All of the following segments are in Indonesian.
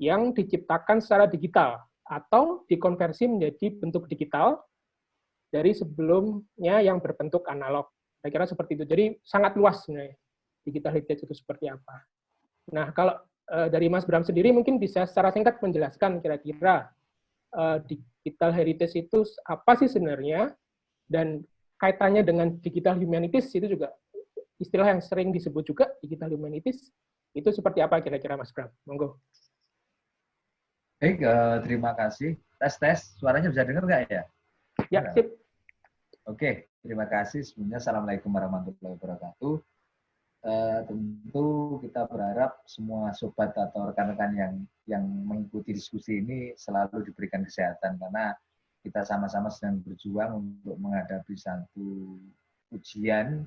yang diciptakan secara digital atau dikonversi menjadi bentuk digital dari sebelumnya yang berbentuk analog. Saya kira seperti itu. Jadi sangat luas sebenarnya digital heritage itu seperti apa. Nah, kalau dari Mas Bram sendiri mungkin bisa secara singkat menjelaskan kira-kira digital heritage itu apa sih sebenarnya, dan kaitannya dengan digital humanities itu juga istilah yang sering disebut juga digital humanities, itu seperti apa kira-kira Mas Bram? Monggo. Baik, terima kasih. Tes, suaranya bisa dengar nggak ya? Ya, sip. Oke, terima kasih. Sebelumnya, Assalamualaikum warahmatullahi wabarakatuh. Tentu kita berharap semua sobat atau rekan-rekan yang mengikuti diskusi ini selalu diberikan kesehatan, karena kita sama-sama sedang berjuang untuk menghadapi satu ujian,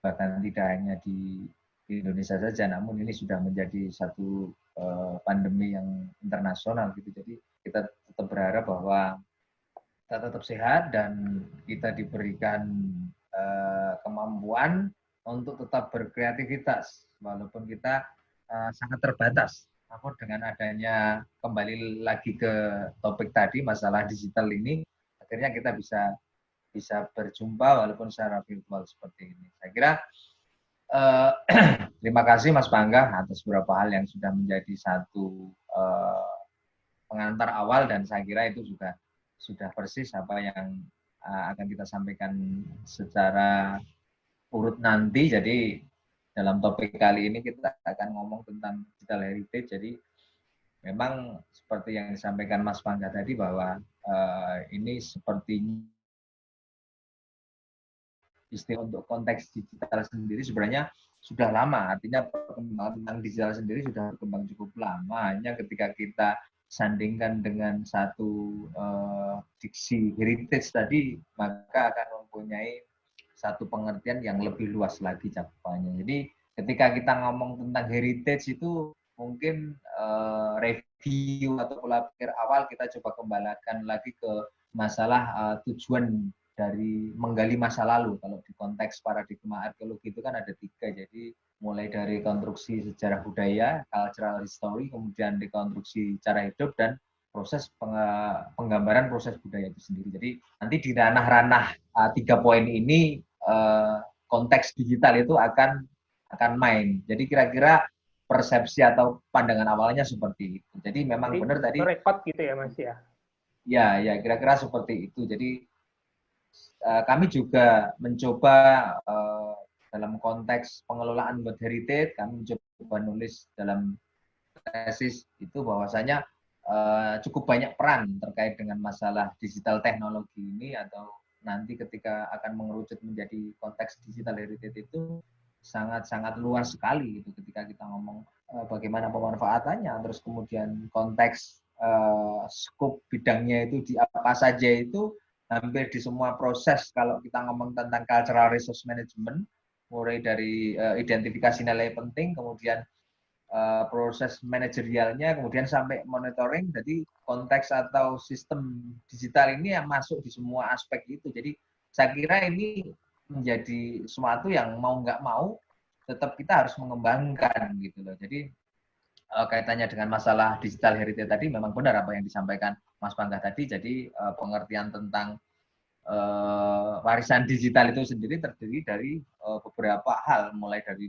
bahkan tidak hanya di Indonesia saja, namun ini sudah menjadi satu pandemi yang internasional gitu. Jadi kita tetap berharap bahwa kita tetap sehat dan kita diberikan kemampuan untuk tetap berkreativitas walaupun kita sangat terbatas. Namun dengan adanya kembali lagi ke topik tadi masalah digital ini, akhirnya kita bisa berjumpa walaupun secara virtual seperti ini. Saya kira terima kasih Mas Pangga atas beberapa hal yang sudah menjadi satu pengantar awal, dan saya kira itu juga sudah persis apa yang akan kita sampaikan secara urut nanti. Jadi dalam topik kali ini kita akan ngomong tentang digital heritage. Jadi memang seperti yang disampaikan Mas Pangga tadi bahwa ini sepertinya istilah untuk konteks digital sendiri sebenarnya sudah lama. Artinya perkembangan tentang digital sendiri sudah berkembang cukup lama. Hanya ketika kita sandingkan dengan satu diksi heritage tadi, maka akan mempunyai satu pengertian yang lebih luas lagi cakupannya. Jadi ketika kita ngomong tentang heritage itu mungkin review atau pola pikir awal kita coba kembalikan lagi ke masalah tujuan dari menggali masa lalu. Kalau di konteks paradigma arkeologi itu kan ada 3, jadi mulai dari konstruksi sejarah budaya, cultural history, kemudian rekonstruksi cara hidup, dan proses penggambaran proses budaya itu sendiri. Jadi nanti di ranah-ranah 3 poin ini konteks digital itu akan main. Jadi kira-kira persepsi atau pandangan awalnya seperti itu. Jadi memang benar tadi. Rekod gitu ya Mas ya? Ya kira-kira seperti itu. Jadi kami juga mencoba dalam konteks pengelolaan buat heritage, kami mencoba nulis dalam tesis itu bahwasanya cukup banyak peran terkait dengan masalah digital teknologi ini, atau nanti ketika akan mengerucut menjadi konteks digital heritage itu sangat-sangat luas sekali gitu. Ketika kita ngomong bagaimana pemanfaatannya, terus kemudian konteks skop bidangnya itu di apa saja, itu hampir di semua proses. Kalau kita ngomong tentang cultural resource management, mulai dari identifikasi nilai penting, kemudian proses manajerialnya, kemudian sampai monitoring. Jadi konteks atau sistem digital ini yang masuk di semua aspek itu. Jadi saya kira ini menjadi sesuatu yang mau nggak mau tetap kita harus mengembangkan gitu loh. Jadi kaitannya dengan masalah digital heritage tadi memang benar apa yang disampaikan Mas Pangga tadi. Jadi pengertian tentang warisan digital itu sendiri terdiri dari beberapa hal, mulai dari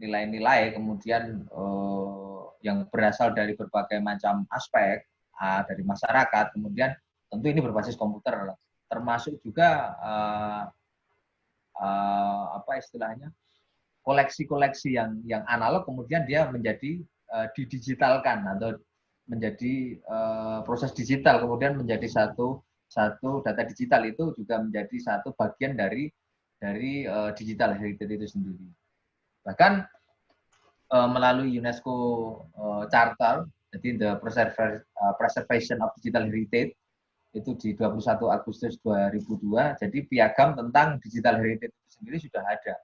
nilai-nilai, kemudian yang berasal dari berbagai macam aspek dari masyarakat, kemudian tentu ini berbasis komputer, termasuk juga apa istilahnya, koleksi-koleksi yang analog kemudian dia menjadi didigitalkan atau menjadi proses digital, kemudian menjadi satu data digital, itu juga menjadi satu bagian dari digital heritage itu sendiri. Bahkan melalui UNESCO Charter, jadi the Preservation of Digital Heritage, itu di 21 Agustus 2002, jadi piagam tentang digital heritage itu sendiri sudah ada.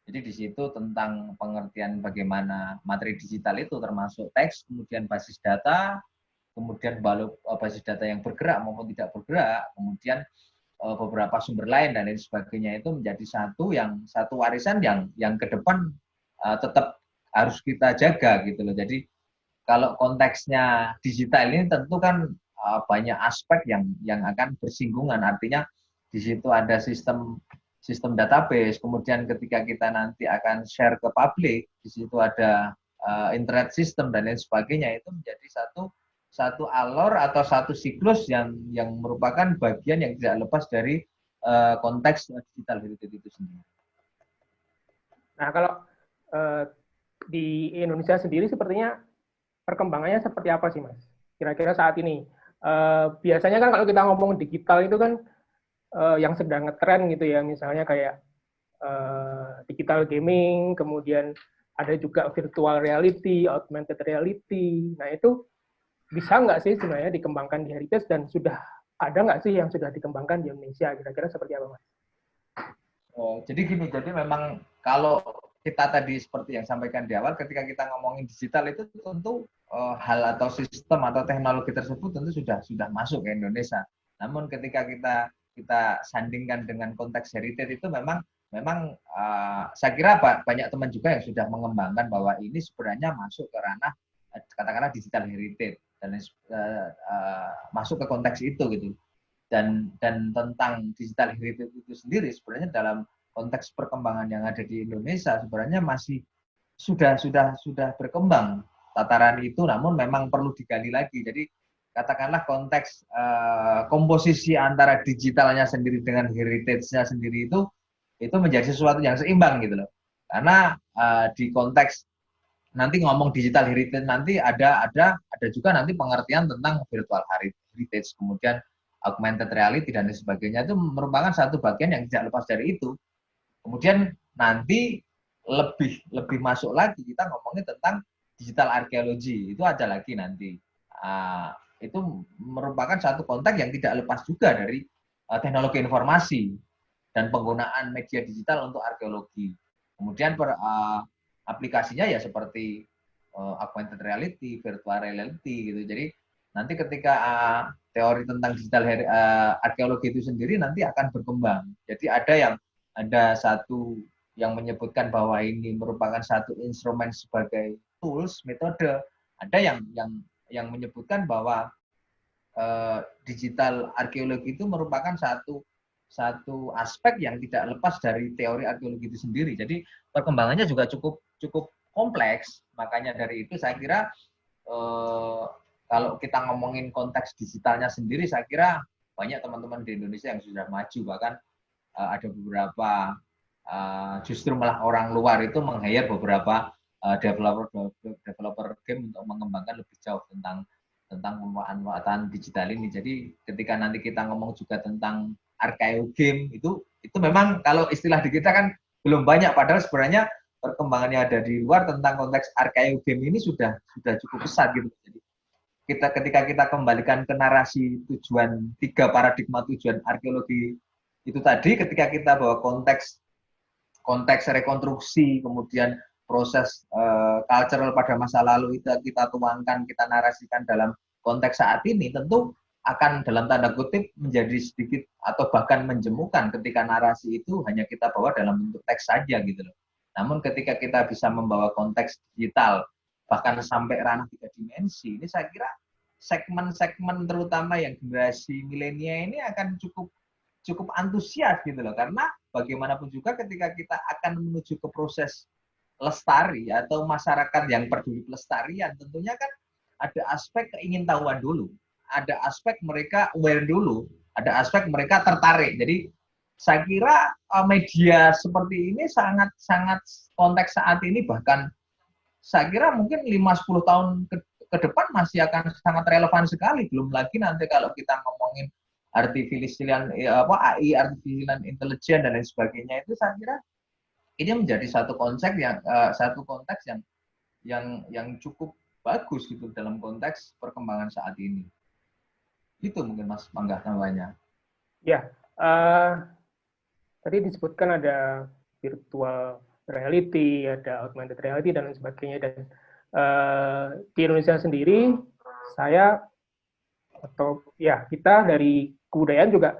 Jadi di situ tentang pengertian bagaimana materi digital itu termasuk teks, kemudian basis data, kemudian basis data yang bergerak maupun tidak bergerak, kemudian beberapa sumber lain dan lain sebagainya, itu menjadi satu warisan yang ke depan tetap harus kita jaga gitu loh. Jadi kalau konteksnya digital ini tentu kan banyak aspek yang akan bersinggungan. Artinya di situ ada sistem database, kemudian ketika kita nanti akan share ke publik, di situ ada internet system dan lain sebagainya. Itu menjadi satu alur atau satu siklus yang merupakan bagian yang tidak lepas dari konteks digital heritage itu sendiri. Nah, kalau di Indonesia sendiri sepertinya perkembangannya seperti apa sih, Mas? Kira-kira saat ini. Biasanya kan kalau kita ngomong digital itu kan yang sedang ngetren gitu ya, misalnya kayak digital gaming, kemudian ada juga virtual reality, augmented reality. Nah, itu bisa nggak sih sebenarnya dikembangkan di Heritage dan sudah ada nggak sih yang sudah dikembangkan di Indonesia? Kira-kira seperti apa, Mas? Jadi gini, jadi memang kalau kita tadi seperti yang sampaikan di awal, ketika kita ngomongin digital itu tentu hal atau sistem atau teknologi tersebut tentu sudah masuk ke Indonesia. Namun ketika kita sandingkan dengan konteks heritage itu memang saya kira banyak teman juga yang sudah mengembangkan bahwa ini sebenarnya masuk ke ranah katakanlah digital heritage dan masuk ke konteks itu gitu. Dan tentang digital heritage itu sendiri sebenarnya dalam konteks perkembangan yang ada di Indonesia sebenarnya masih sudah berkembang tataran itu, namun memang perlu digali lagi. Jadi katakanlah konteks komposisi antara digitalnya sendiri dengan heritage-nya sendiri itu menjadi sesuatu yang seimbang gitu loh. Karena di konteks nanti ngomong digital heritage nanti ada juga nanti pengertian tentang virtual heritage, kemudian augmented reality dan lain sebagainya, itu merupakan satu bagian yang tidak lepas dari itu. Kemudian nanti lebih masuk lagi kita ngomongin tentang digital arkeologi, itu ada lagi nanti. Itu merupakan satu konteks yang tidak lepas juga dari teknologi informasi dan penggunaan media digital untuk arkeologi. Kemudian aplikasinya ya seperti augmented reality, virtual reality gitu. Jadi nanti ketika teori tentang digital arkeologi itu sendiri nanti akan berkembang. Jadi ada satu yang menyebutkan bahwa ini merupakan satu instrumen sebagai tools, metode. Ada yang menyebutkan bahwa digital arkeologi itu merupakan satu aspek yang tidak lepas dari teori arkeologi itu sendiri. Jadi perkembangannya juga cukup kompleks. Makanya dari itu saya kira kalau kita ngomongin konteks digitalnya sendiri, saya kira banyak teman-teman di Indonesia yang sudah maju. Bahkan ada beberapa justru malah orang luar itu meng-hire beberapa developer game untuk mengembangkan lebih jauh tentang pemanfaatan digital ini. Jadi ketika nanti kita ngomong juga tentang arkaeo game itu memang kalau istilah di kita kan belum banyak, padahal sebenarnya perkembangan yang ada di luar tentang konteks arkaeo game ini sudah cukup besar gitu. Jadi ketika kita kembalikan ke narasi tujuan, 3 paradigma tujuan arkeologi itu tadi, ketika kita bawa konteks rekonstruksi, kemudian proses cultural pada masa lalu itu kita tuangkan, kita narasikan dalam konteks saat ini, tentu akan dalam tanda kutip menjadi sedikit atau bahkan menjemukan ketika narasi itu hanya kita bawa dalam bentuk teks saja gitu loh. Namun ketika kita bisa membawa konteks digital bahkan sampai ranah 3 dimensi, ini saya kira segmen-segmen terutama yang generasi milenial ini akan cukup antusias gitu loh, karena bagaimanapun juga ketika kita akan menuju ke proses lestari atau masyarakat yang peduli pelestarian, tentunya kan ada aspek keingintahuan dulu, ada aspek mereka aware dulu, ada aspek mereka tertarik. Jadi saya kira media seperti ini sangat konteks saat ini, bahkan saya kira mungkin 5-10 tahun ke depan masih akan sangat relevan sekali. Belum lagi nanti kalau kita ngomongin AI, artificial intelligence dan lain sebagainya, itu saya kira ini menjadi satu konteks yang cukup bagus gitu dalam konteks perkembangan saat ini. Itu mungkin Mas Mangga namanya. Ya, tadi disebutkan ada virtual reality, ada augmented reality dan lain sebagainya. Dan di Indonesia sendiri, kita dari kebudayaan juga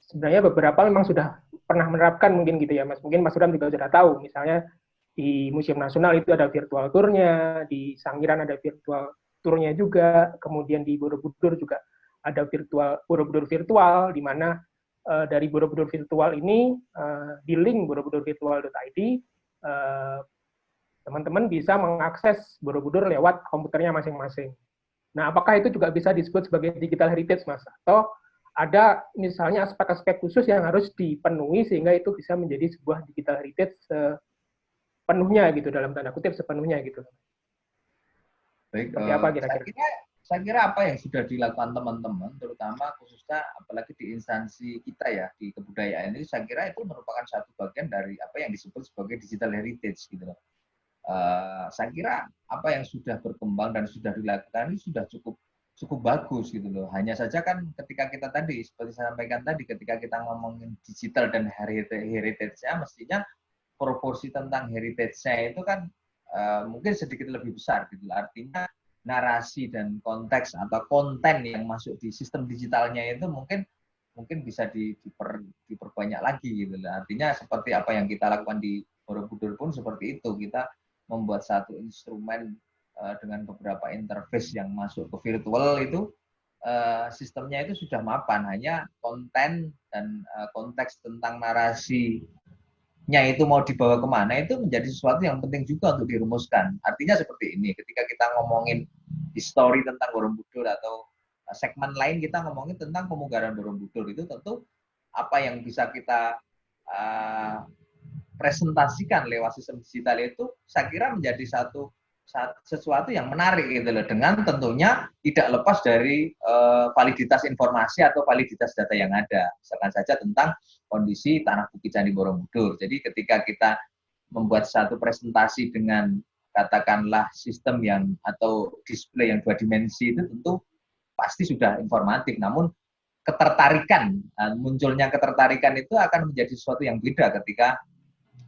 sebenarnya beberapa memang sudah pernah menerapkan mungkin gitu ya, Mas. Mungkin Mas Suram juga sudah tahu, misalnya di Museum Nasional itu ada virtual tour-nya, di Sangiran ada virtual tournya juga, kemudian di Borobudur juga ada Borobudur virtual, di mana dari Borobudur virtual ini di link borobudurvirtual.id teman-teman bisa mengakses Borobudur lewat komputernya masing-masing. Nah, apakah itu juga bisa disebut sebagai digital heritage, Mas? Atau ada misalnya aspek-aspek khusus yang harus dipenuhi sehingga itu bisa menjadi sebuah digital heritage sepenuhnya gitu, dalam tanda kutip sepenuhnya gitu. Baik, Seperti apa kira-kira? saya kira apa yang sudah dilakukan teman-teman, terutama khususnya apalagi di instansi kita ya, di kebudayaan ini, saya kira itu merupakan satu bagian dari apa yang disebut sebagai digital heritage gitu loh. Saya kira apa yang sudah berkembang dan sudah dilakukan ini sudah cukup bagus gitu loh. Hanya saja kan ketika kita tadi, seperti saya sampaikan tadi, ketika kita ngomongin digital dan heritage-nya, mestinya proporsi tentang heritage-nya itu kan mungkin sedikit lebih besar gitu. Artinya narasi dan konteks atau konten yang masuk di sistem digitalnya itu mungkin bisa diperbanyak lagi gitu. Artinya seperti apa yang kita lakukan di Borobudur pun seperti itu. Kita membuat satu instrumen dengan beberapa interface yang masuk ke virtual itu sistemnya itu sudah mapan. Hanya konten dan konteks tentang narasi itu mau dibawa kemana itu menjadi sesuatu yang penting juga untuk dirumuskan. Artinya seperti ini, ketika kita ngomongin histori tentang Borobudur atau segmen lain kita ngomongin tentang pemugaran Borobudur, itu tentu apa yang bisa kita presentasikan lewat sistem digital itu saya kira menjadi sesuatu yang menarik gitu loh, dengan tentunya tidak lepas dari validitas informasi atau validitas data yang ada. Misalkan saja tentang kondisi Tanah Bukit Candi Borobudur. Jadi ketika kita membuat satu presentasi dengan katakanlah sistem yang atau display yang 2 dimensi, itu tentu pasti sudah informatif. Namun munculnya ketertarikan itu akan menjadi sesuatu yang beda ketika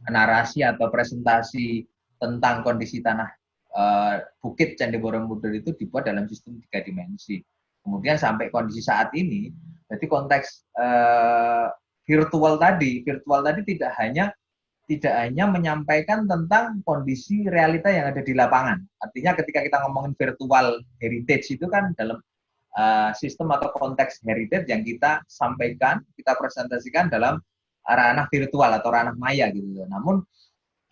narasi atau presentasi tentang kondisi tanah Bukit Candi Borobudur itu dibuat dalam sistem 3 dimensi. Kemudian sampai kondisi saat ini, jadi konteks virtual tadi tidak hanya menyampaikan tentang kondisi realita yang ada di lapangan. Artinya ketika kita ngomongin virtual heritage itu kan dalam sistem atau konteks heritage yang kita sampaikan, kita presentasikan dalam ranah virtual atau ranah maya gitu. Namun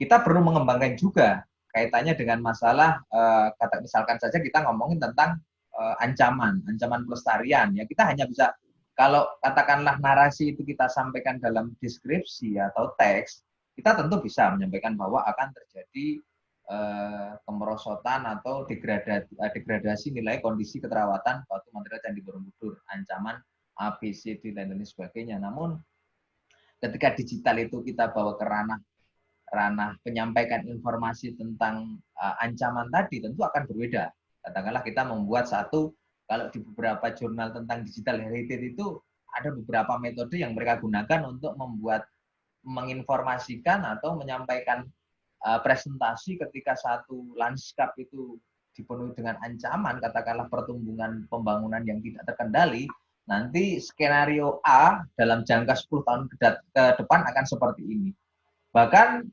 kita perlu mengembangkan juga kaitannya dengan masalah misalkan saja kita ngomongin tentang ancaman pelestarian ya, kita hanya bisa, kalau katakanlah narasi itu kita sampaikan dalam deskripsi atau teks, kita tentu bisa menyampaikan bahwa akan terjadi kemerosotan atau degradasi nilai kondisi keterawatan batu material Candi Borobudur, ancaman A, B, C, D, dan lain sebagainya. Namun ketika digital itu kita bawa ke ranah penyampaikan informasi tentang ancaman tadi, tentu akan berbeda. Katakanlah kita membuat kalau di beberapa jurnal tentang digital heritage itu ada beberapa metode yang mereka gunakan untuk menginformasikan atau menyampaikan presentasi ketika satu lanskap itu dipenuhi dengan ancaman, katakanlah pertumbuhan pembangunan yang tidak terkendali, nanti skenario A dalam jangka 10 tahun ke depan akan seperti ini. Bahkan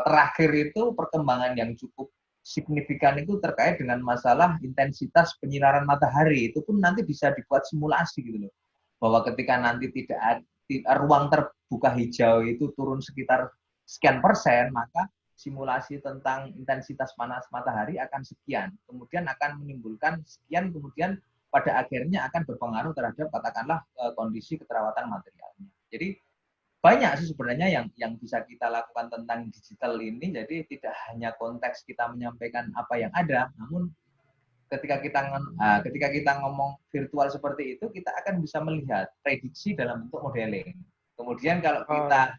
terakhir itu perkembangan yang cukup signifikan itu terkait dengan masalah intensitas penyinaran matahari. Itu pun nanti bisa dibuat simulasi gitu loh. Bahwa ketika nanti ruang terbuka hijau itu turun sekitar sekian persen, maka simulasi tentang intensitas panas matahari akan sekian. Kemudian akan menimbulkan sekian, kemudian pada akhirnya akan berpengaruh terhadap katakanlah kondisi keterawatan materialnya. Jadi banyak sih sebenarnya yang bisa kita lakukan tentang digital ini. Jadi tidak hanya konteks kita menyampaikan apa yang ada, namun ketika kita ngomong virtual seperti itu, kita akan bisa melihat prediksi dalam bentuk modeling. Kemudian kalau kita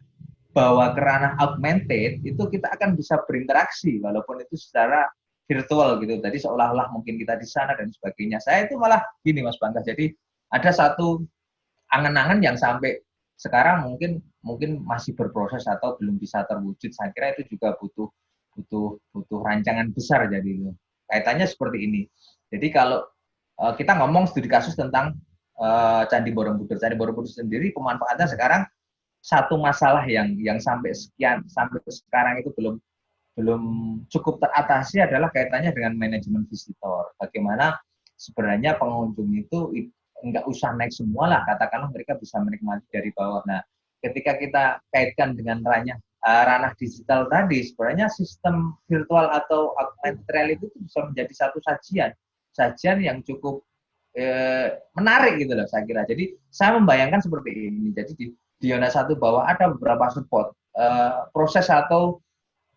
bawa ke ranah augmented, itu kita akan bisa berinteraksi walaupun itu secara virtual gitu. Tadi seolah-olah mungkin kita di sana dan sebagainya. Saya itu malah gini Mas Bangga. Jadi ada satu angan-angan yang sampai sekarang mungkin masih berproses atau belum bisa terwujud. Saya kira itu juga butuh rancangan besar. Jadi kaitannya seperti ini. Jadi kalau kita ngomong studi kasus tentang Candi Borobudur sendiri, pemanfaatnya sekarang satu masalah yang sampai sekarang itu belum belum cukup teratasi adalah kaitannya dengan manajemen visitor. Bagaimana sebenarnya pengunjung itu nggak usah naik semua lah, katakanlah mereka bisa menikmati dari bawah. Nah, ketika kita kaitkan dengan ranah digital tadi, sebenarnya sistem virtual atau augmented reality itu bisa menjadi satu sajian yang cukup menarik gitu loh saya kira. Jadi saya membayangkan seperti ini. Jadi di Yona 1 bawah ada beberapa spot proses atau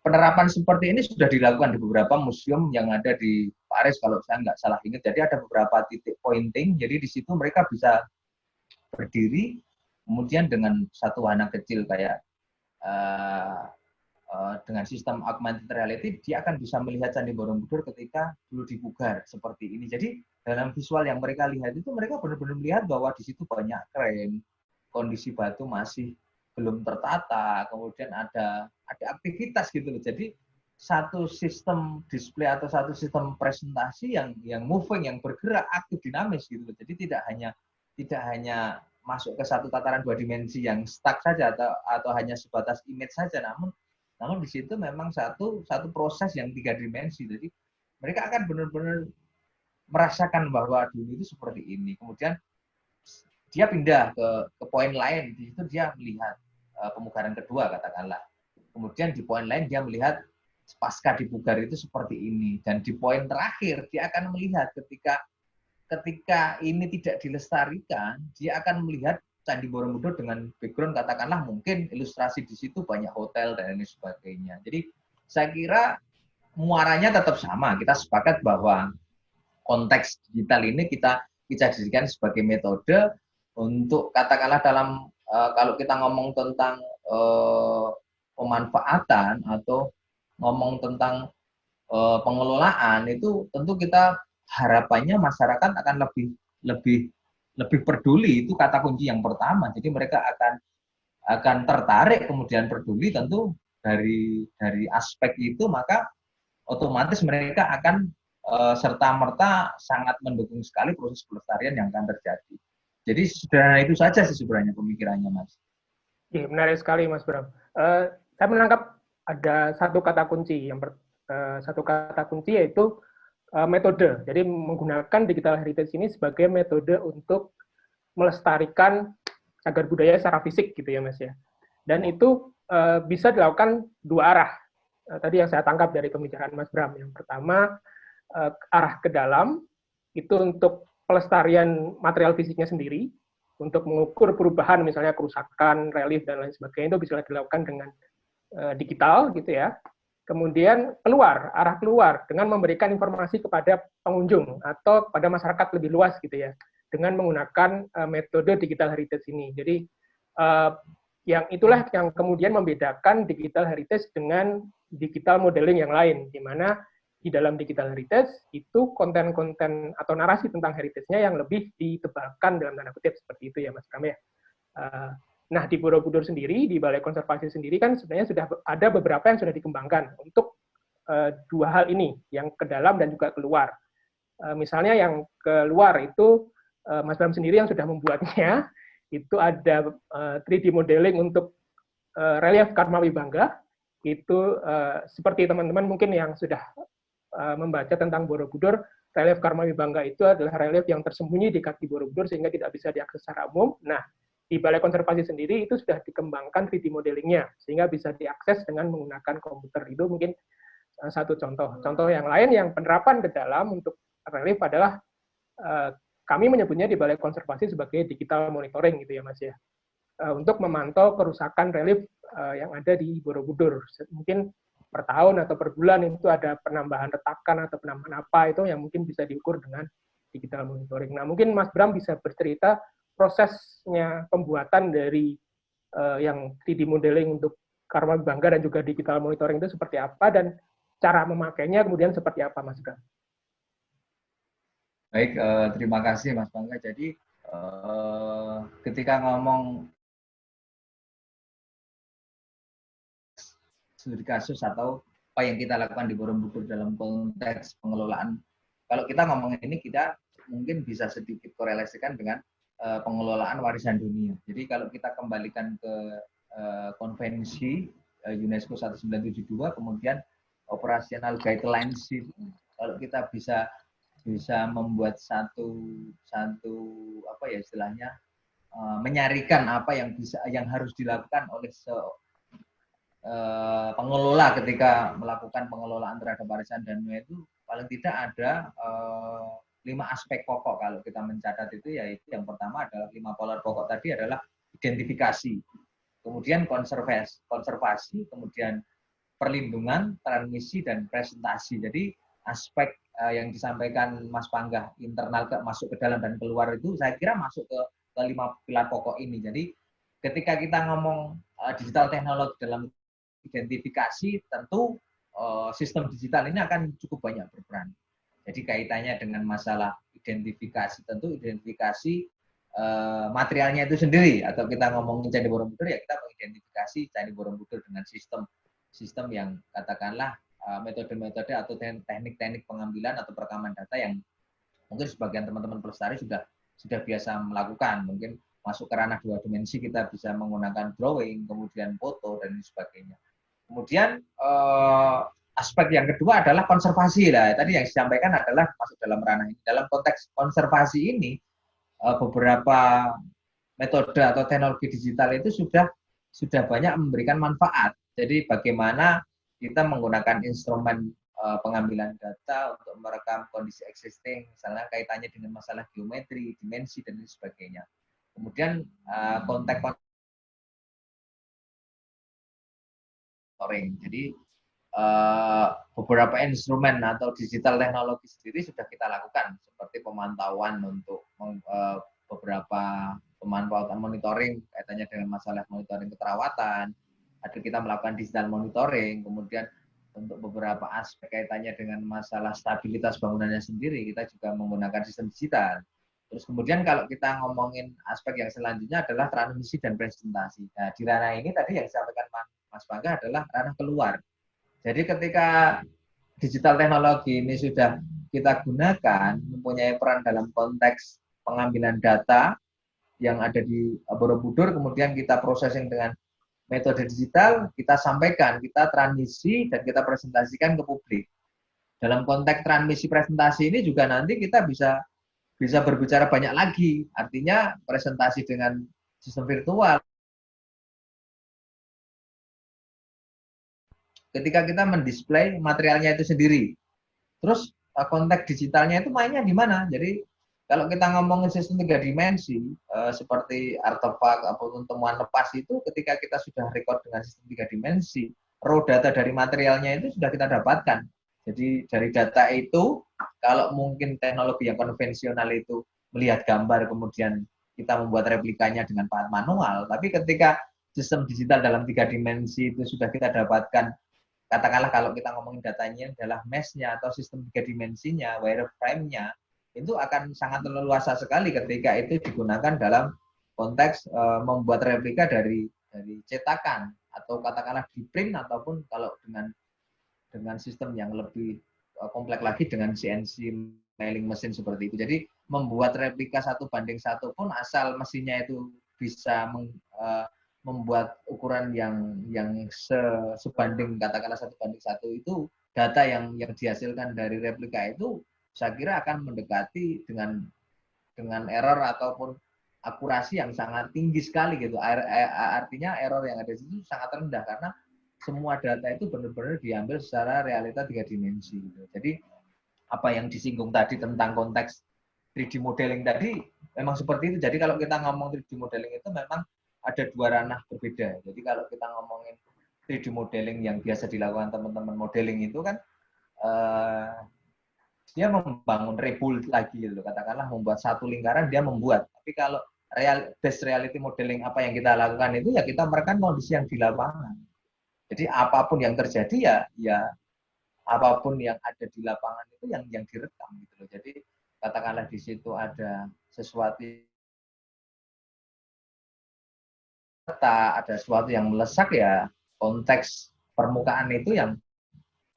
penerapan seperti ini sudah dilakukan di beberapa museum yang ada di Paris kalau saya nggak salah ingat. Jadi ada beberapa titik pointing. Jadi di situ mereka bisa berdiri, kemudian dengan satu wahana kecil kayak dengan sistem augmented reality, dia akan bisa melihat Candi Borobudur ketika dulu dipugar seperti ini. Jadi dalam visual yang mereka lihat itu mereka benar-benar melihat bahwa di situ banyak kren, kondisi batu masih belum tertata, kemudian ada aktivitas gitu loh. Jadi satu sistem display atau satu sistem presentasi yang moving, yang bergerak, aktif, dinamis gitu loh. Jadi tidak hanya masuk ke satu tataran 2 dimensi yang stuck saja atau hanya sebatas image saja, namun di situ memang satu proses yang 3 dimensi. Jadi mereka akan benar-benar merasakan bahwa dulu itu seperti ini. Kemudian dia pindah ke poin lain, di situ dia melihat pemugaran kedua katakanlah. Kemudian di poin lain dia melihat pasca dipugar itu seperti ini. Dan di poin terakhir dia akan melihat ketika ini tidak dilestarikan, dia akan melihat Candi Borobudur dengan background katakanlah mungkin ilustrasi di situ banyak hotel dan lain sebagainya. Jadi saya kira muaranya tetap sama. Kita sepakat bahwa konteks digital ini kita jadikan sebagai metode untuk katakanlah dalam kalau kita ngomong tentang pemanfaatan atau ngomong tentang pengelolaan itu tentu kita harapannya masyarakat akan lebih peduli, itu kata kunci yang pertama. Jadi mereka akan tertarik kemudian peduli tentu dari aspek itu, maka otomatis mereka akan serta-merta sangat mendukung sekali proses pelestarian yang akan terjadi. Jadi sederhana itu saja sih sebenarnya pemikirannya, Mas. Iya, menarik sekali, Mas Bram. Saya menangkap ada satu kata kunci yaitu metode. Jadi menggunakan digital heritage ini sebagai metode untuk melestarikan cagar budaya secara fisik gitu ya, Mas ya. Dan itu bisa dilakukan dua arah. Tadi yang saya tangkap dari pembicaraan Mas Bram. Yang pertama, arah ke dalam itu untuk pelestarian material fisiknya sendiri, untuk mengukur perubahan misalnya kerusakan, relief dan lain sebagainya, itu bisa dilakukan dengan digital gitu ya. Kemudian arah keluar dengan memberikan informasi kepada pengunjung atau pada masyarakat lebih luas gitu ya, dengan menggunakan metode digital heritage ini. Jadi yang itulah yang kemudian membedakan digital heritage dengan digital modeling yang lain, di mana di dalam digital heritage itu konten-konten atau narasi tentang heritage-nya yang lebih ditebalkan dalam tanda kutip seperti itu ya Mas Bram ya. Nah di Borobudur sendiri, di Balai Konservasi sendiri kan sebenarnya sudah ada beberapa yang sudah dikembangkan untuk dua hal ini, yang ke dalam dan juga keluar. Misalnya yang keluar itu Mas Bram sendiri yang sudah membuatnya, itu ada 3D modeling untuk relief Karma Wibangga. Itu seperti teman-teman mungkin yang sudah membaca tentang Borobudur, relief Karma Wibangga itu adalah relief yang tersembunyi di kaki Borobudur sehingga tidak bisa diakses secara umum. Nah, di Balai Konservasi sendiri itu sudah dikembangkan 3D modelingnya sehingga bisa diakses dengan menggunakan komputer. Itu mungkin satu contoh. Contoh yang lain yang penerapan ke dalam untuk relief adalah kami menyebutnya di Balai Konservasi sebagai digital monitoring gitu ya Mas ya. Untuk memantau kerusakan relief yang ada di Borobudur. Mungkin per tahun atau per bulan itu ada penambahan retakan atau penambahan apa itu yang mungkin bisa diukur dengan digital monitoring. Nah, mungkin Mas Bram bisa bercerita prosesnya pembuatan dari yang 3D modeling untuk Karma Wibangga dan juga digital monitoring itu seperti apa dan cara memakainya kemudian seperti apa, Mas Bram? Baik, terima kasih Mas Bangga. Jadi ketika ngomong studi kasus atau apa yang kita lakukan di Borobudur dalam konteks pengelolaan, kalau kita ngomongin ini kita mungkin bisa sedikit korelasikan dengan pengelolaan warisan dunia. Jadi kalau kita kembalikan ke konvensi UNESCO 1972, kemudian operasional guidelines itu, kalau kita bisa membuat satu apa ya istilahnya, menyarikan apa yang harus dilakukan oleh pengelola ketika melakukan pengelolaan terhadap warisan Danua itu, paling tidak ada 5 aspek pokok kalau kita mencatat itu, yaitu yang pertama adalah 5 polar pokok tadi adalah identifikasi, kemudian konservasi, kemudian perlindungan, transmisi, dan presentasi. Jadi aspek yang disampaikan Mas Panggah internal masuk ke dalam dan keluar itu saya kira masuk ke 5 pilar pokok ini. Jadi ketika kita ngomong digital teknologi dalam identifikasi, tentu sistem digital ini akan cukup banyak berperan. Jadi kaitannya dengan masalah identifikasi, tentu identifikasi materialnya itu sendiri, atau kita ngomongin Candi Borobudur ya kita mengidentifikasi Candi Borobudur dengan sistem yang katakanlah metode-metode atau teknik-teknik pengambilan atau perekaman data yang mungkin sebagian teman-teman pelestari sudah biasa melakukan. Mungkin masuk ke ranah 2 dimensi kita bisa menggunakan drawing, kemudian foto dan sebagainya. Kemudian aspek yang kedua adalah konservasi lah. Tadi yang disampaikan adalah masuk dalam ranah ini. Dalam konteks konservasi ini beberapa metode atau teknologi digital itu sudah banyak memberikan manfaat. Jadi bagaimana kita menggunakan instrumen pengambilan data untuk merekam kondisi existing, misalnya kaitannya dengan masalah geometri, dimensi, dan sebagainya. Kemudian konteks monitoring. Jadi beberapa instrumen atau digital teknologi sendiri sudah kita lakukan, seperti pemantauan untuk beberapa pemanfaatan monitoring kaitannya dengan masalah monitoring keterawatan. Ada kita melakukan digital monitoring, kemudian untuk beberapa aspek kaitannya dengan masalah stabilitas bangunannya sendiri, kita juga menggunakan sistem digital. Terus kemudian kalau kita ngomongin aspek yang selanjutnya adalah transmisi dan presentasi. Nah, di ranah ini tadi yang disampaikan Mas Panggah adalah ranah keluar. Jadi ketika digital teknologi ini sudah kita gunakan, mempunyai peran dalam konteks pengambilan data yang ada di Borobudur, kemudian kita processing dengan metode digital, kita sampaikan, kita transmisi, dan kita presentasikan ke publik. Dalam konteks transmisi presentasi ini juga nanti kita bisa berbicara banyak lagi. Artinya presentasi dengan sistem virtual. Ketika kita mendisplay materialnya itu sendiri. Terus konteks digitalnya itu mainnya di mana? Jadi kalau kita ngomongin sistem 3 dimensi, seperti artefak ataupun temuan lepas itu, ketika kita sudah record dengan sistem 3 dimensi, raw data dari materialnya itu sudah kita dapatkan. Jadi dari data itu, kalau mungkin teknologi yang konvensional itu melihat gambar, kemudian kita membuat replikanya dengan manual, tapi ketika sistem digital dalam 3 dimensi itu sudah kita dapatkan, katakanlah kalau kita ngomongin datanya adalah mesh-nya atau sistem 3 dimensinya, wireframe-nya, itu akan sangat leluasa sekali ketika itu digunakan dalam konteks membuat replika dari cetakan, atau katakanlah di print, ataupun kalau dengan sistem yang lebih kompleks lagi dengan CNC milling mesin seperti itu. Jadi membuat replika 1:1 pun asal mesinnya itu bisa membuat ukuran yang sebanding, katakanlah 1:1 itu, data yang dihasilkan dari replika itu saya kira akan mendekati dengan error ataupun akurasi yang sangat tinggi sekali gitu. Artinya error yang ada di situ sangat rendah karena semua data itu benar-benar diambil secara realita 3 dimensi gitu. Jadi apa yang disinggung tadi tentang konteks 3D modeling tadi memang seperti itu. Jadi kalau kita ngomong 3D modeling itu memang ada 2 ranah berbeda. Jadi kalau kita ngomongin 3D modeling yang biasa dilakukan teman-teman modeling itu kan dia membangun rebul lagi gitu, katakanlah membuat satu lingkaran dia membuat. Tapi kalau base reality modeling apa yang kita lakukan itu ya kita merekam kondisi yang di lapangan. Jadi apapun yang terjadi ya apapun yang ada di lapangan itu yang direkam gitu loh. Jadi katakanlah di situ ada sesuatu ada sesuatu yang melesak, ya konteks permukaan itu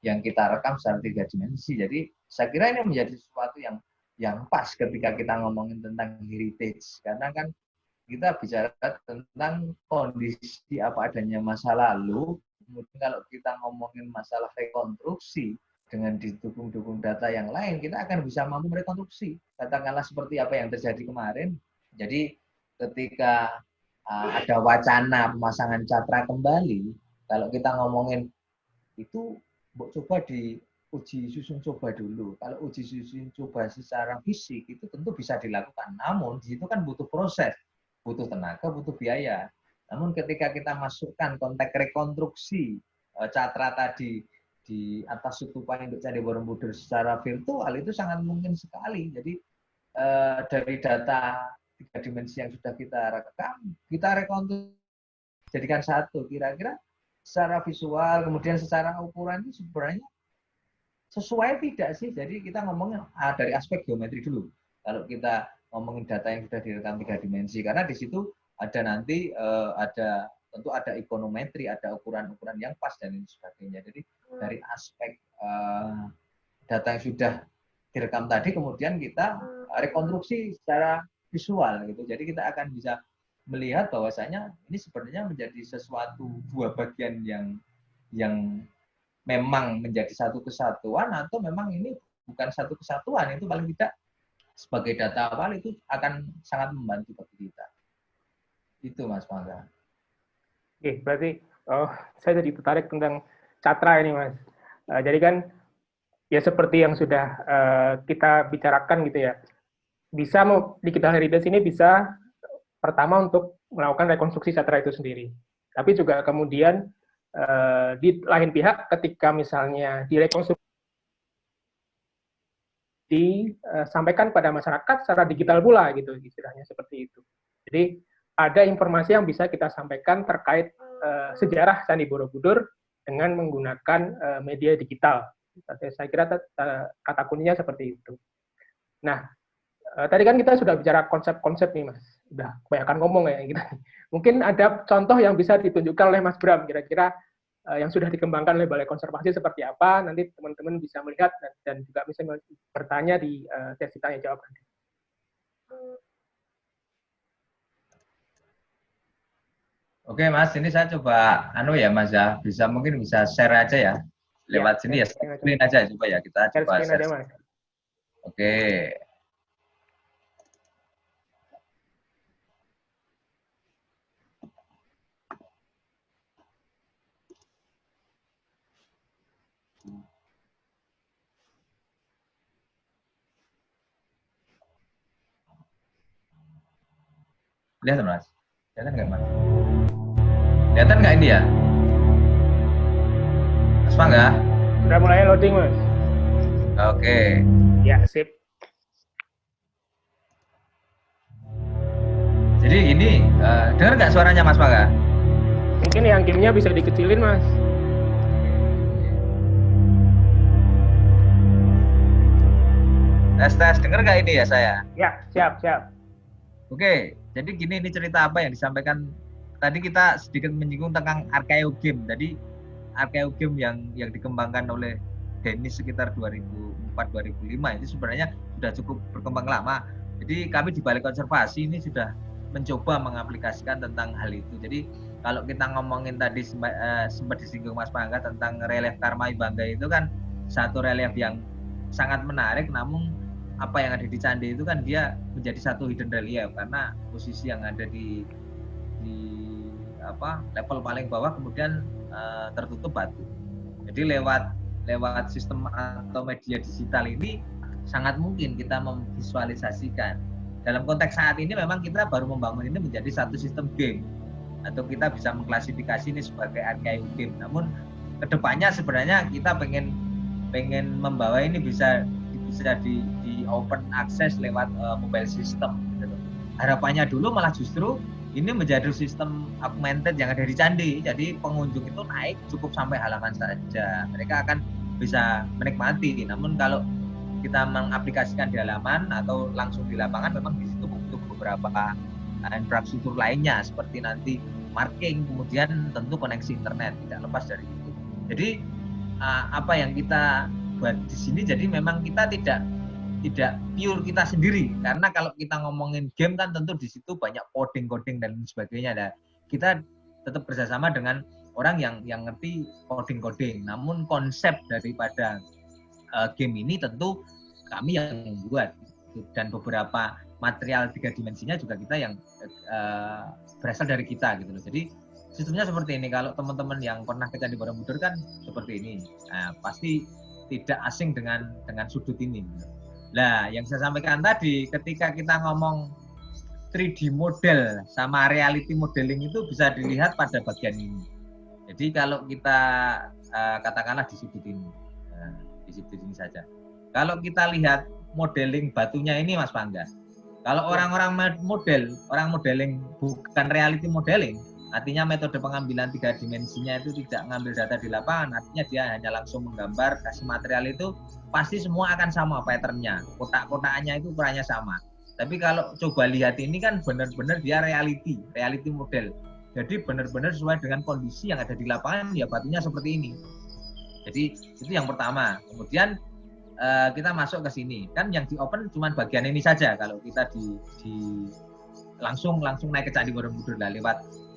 yang kita rekam secara 3 dimensi. Jadi saya kira ini menjadi sesuatu yang pas ketika kita ngomongin tentang heritage, karena kan kita bicara tentang kondisi apa adanya masa lalu, Kemudian kalau kita ngomongin masalah rekonstruksi dengan didukung-dukung data yang lain, kita akan bisa mampu merekonstruksi. Katakanlah seperti apa yang terjadi kemarin. Jadi ketika ada wacana pemasangan Catra kembali, kalau kita ngomongin itu coba diuji susun coba dulu. Kalau uji susun coba secara fisik itu tentu bisa dilakukan. Namun di situ kan butuh proses, butuh tenaga, butuh biaya. Namun ketika kita masukkan konteks rekonstruksi Catra tadi di atas tutupan induk Candi Borobudur secara virtual itu sangat mungkin sekali. Jadi dari data 3 dimensi yang sudah kita rekam, kita rekonstruksi jadikan satu. Kira-kira secara visual, kemudian secara ukuran itu sebenarnya sesuai tidak sih? Jadi kita ngomongin dari aspek geometri dulu. Kalau kita ngomongin data yang sudah direkam 3 dimensi, karena di situ ada nanti tentu ada ikonometri, ada ukuran-ukuran yang pas dan lain sebagainya. Jadi dari aspek data yang sudah direkam tadi, kemudian kita rekonstruksi secara visual gitu. Jadi kita akan bisa melihat bahwasanya ini sebenarnya menjadi sesuatu dua bagian yang memang menjadi satu kesatuan atau memang ini bukan satu kesatuan. Itu paling tidak sebagai data awal itu akan sangat membantu bagi kita. Itu Mas Mangga. Oke, berarti saya jadi tertarik tentang Catra ini, Mas. Jadi kan ya seperti yang sudah kita bicarakan gitu ya. Bisa digital heritage ini bisa pertama untuk melakukan rekonstruksi Catra itu sendiri. Tapi juga kemudian di lain pihak ketika misalnya direkonstruksi disampaikan pada masyarakat secara digital pula gitu, istilahnya seperti itu. Jadi ada informasi yang bisa kita sampaikan terkait sejarah Candi Borobudur dengan menggunakan media digital. Saya kira kata kuncinya seperti itu. Nah, tadi kan kita sudah bicara konsep-konsep nih, Mas. Udah kebanyakan ngomong ya kita. Mungkin ada contoh yang bisa ditunjukkan oleh Mas Bram, kira-kira yang sudah dikembangkan oleh Balai Konservasi seperti apa. Nanti teman-teman bisa melihat dan juga bisa bertanya di sesi tanya jawab nanti. Oke Mas, ini saya coba Mas ya, mungkin bisa share aja ya lewat sini ya, screen aja coba ya kita coba share. Aja, Mas. Oke. Lihat Mas, kelihatan nggak Mas? Kelihatan nggak ini ya? Mas Mangga? Sudah mulai loading, Mas. Oke. Ya, sip. Jadi ini, dengar nggak suaranya Mas Mangga? Mungkin yang gamenya bisa dikecilin, Mas. Tes, dengar nggak ini ya saya? Ya, siap. Oke, jadi gini, ini cerita apa yang disampaikan tadi kita sedikit menyinggung tentang archaeo game. Jadi archaeo game yang dikembangkan oleh Dennis sekitar 2004-2005 itu sebenarnya sudah cukup berkembang lama. Jadi kami di Balai Konservasi ini sudah mencoba mengaplikasikan tentang hal itu. Jadi kalau kita ngomongin tadi sempat disinggung Mas Mangga tentang relief Karmai Bangga itu kan satu relief yang sangat menarik, namun apa yang ada di candi itu kan dia menjadi satu hidden relief karena posisi yang ada di level paling bawah kemudian tertutup batu. Jadi lewat sistem atau media digital ini sangat mungkin kita memvisualisasikan. Dalam konteks saat ini memang kita baru membangun ini menjadi satu sistem game atau kita bisa mengklasifikasi ini sebagai archaeo game. Namun kedepannya sebenarnya kita pengen membawa ini bisa di open access lewat mobile system gitu. Harapannya dulu malah justru ini menjadi sistem augmented yang ada di candi. Jadi pengunjung itu naik cukup sampai halaman saja. Mereka akan bisa menikmati. Namun kalau kita mengaplikasikan di halaman atau langsung di lapangan memang di situ butuh beberapa infrastruktur lainnya seperti nanti marking, kemudian tentu koneksi internet, tidak lepas dari itu. Jadi apa yang kita buat di sini jadi memang kita tidak pure kita sendiri, karena kalau kita ngomongin game kan tentu di situ banyak coding dan sebagainya. Nah, kita tetap bersama dengan orang yang ngerti coding. Namun konsep daripada game ini tentu kami yang membuat, dan beberapa material 3 dimensinya juga kita yang berasal dari kita gitu loh. Jadi sistemnya seperti ini. Kalau teman-teman yang pernah ke Candi Borobudur kan seperti ini. Nah, pasti tidak asing dengan sudut ini. Nah, yang saya sampaikan tadi, ketika kita ngomong 3D model sama reality modeling itu bisa dilihat pada bagian ini. Jadi kalau kita katakanlah di sudut ini, di sudut ini saja. Kalau kita lihat modeling batunya ini, Mas Pangga, kalau orang modeling bukan reality modeling, artinya metode pengambilan 3 dimensinya itu tidak mengambil data di lapangan, artinya dia hanya langsung menggambar, kasih material itu, pasti semua akan sama patternnya, kotak-kotakannya itu ukurannya sama. Tapi kalau coba lihat ini kan benar-benar dia reality model. Jadi benar-benar sesuai dengan kondisi yang ada di lapangan, ya batunya seperti ini. Jadi itu yang pertama. Kemudian kita masuk ke sini. Kan yang di open cuma bagian ini saja. Kalau kita di langsung naik ke Candi Borobudur lah,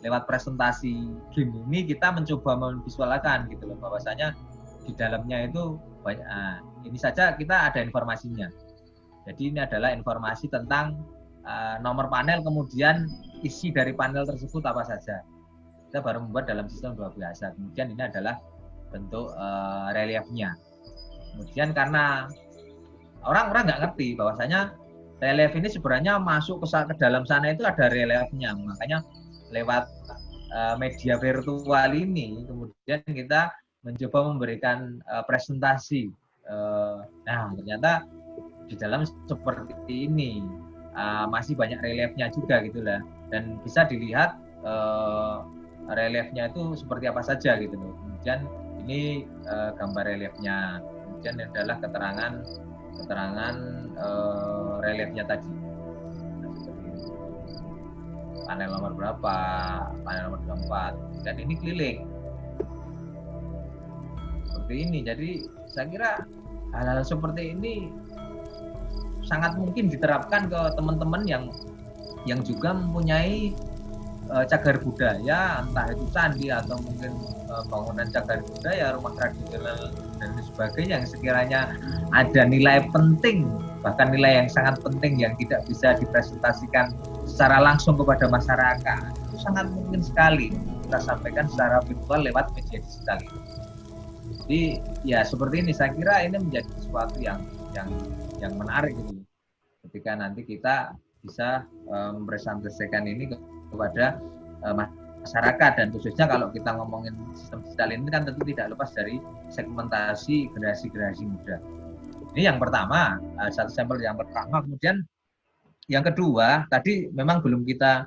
lewat presentasi game ini kita mencoba memvisualkan gitu loh, bahwasanya di dalamnya itu banyak. Ini saja kita ada informasinya. Jadi ini adalah informasi tentang nomor panel, kemudian isi dari panel tersebut apa saja. Kita baru membuat dalam sistem luar biasa. Kemudian ini adalah bentuk reliefnya. Kemudian karena orang-orang nggak ngerti bahwasanya relief ini sebenarnya masuk ke dalam sana itu ada reliefnya. Makanya lewat media virtual ini kemudian kita mencoba memberikan presentasi. Nah, ternyata di dalam seperti ini masih banyak reliefnya juga gitulah, dan bisa dilihat reliefnya itu seperti apa saja gitu loh. Kemudian ini gambar reliefnya, kemudian adalah keterangan reliefnya tadi. Nah, seperti ini. Panel nomor berapa, panel nomor 24, dan ini keliling seperti ini. Jadi saya kira hal-hal seperti ini sangat mungkin diterapkan ke teman-teman yang juga mempunyai cagar budaya, entah itu candi atau mungkin bangunan cagar budaya, rumah tradisional dan sebagainya, yang sekiranya ada nilai penting, bahkan nilai yang sangat penting yang tidak bisa dipresentasikan secara langsung kepada masyarakat, itu sangat mungkin sekali kita sampaikan secara virtual lewat media digital ini. Jadi ya seperti ini, saya kira ini menjadi sesuatu yang menarik gitu, ketika nanti kita bisa mempresentasikan ini kepada masyarakat, dan khususnya kalau kita ngomongin sistem digital ini kan tentu tidak lepas dari segmentasi generasi muda. Ini yang pertama, satu sampel yang pertama. Kemudian yang kedua tadi memang belum kita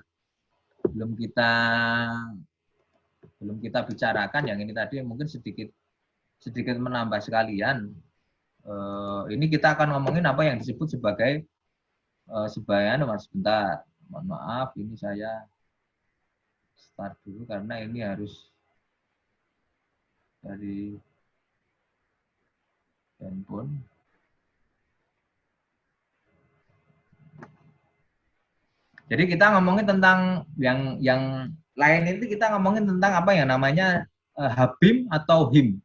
bicarakan, yang ini tadi mungkin sedikit menambah sekalian. Ini kita akan ngomongin apa yang disebut sebagai sebentar, mohon maaf, ini saya start dulu karena ini harus dari handphone. Jadi kita ngomongin tentang yang lain, itu kita ngomongin tentang apa yang namanya HBIM atau HIM.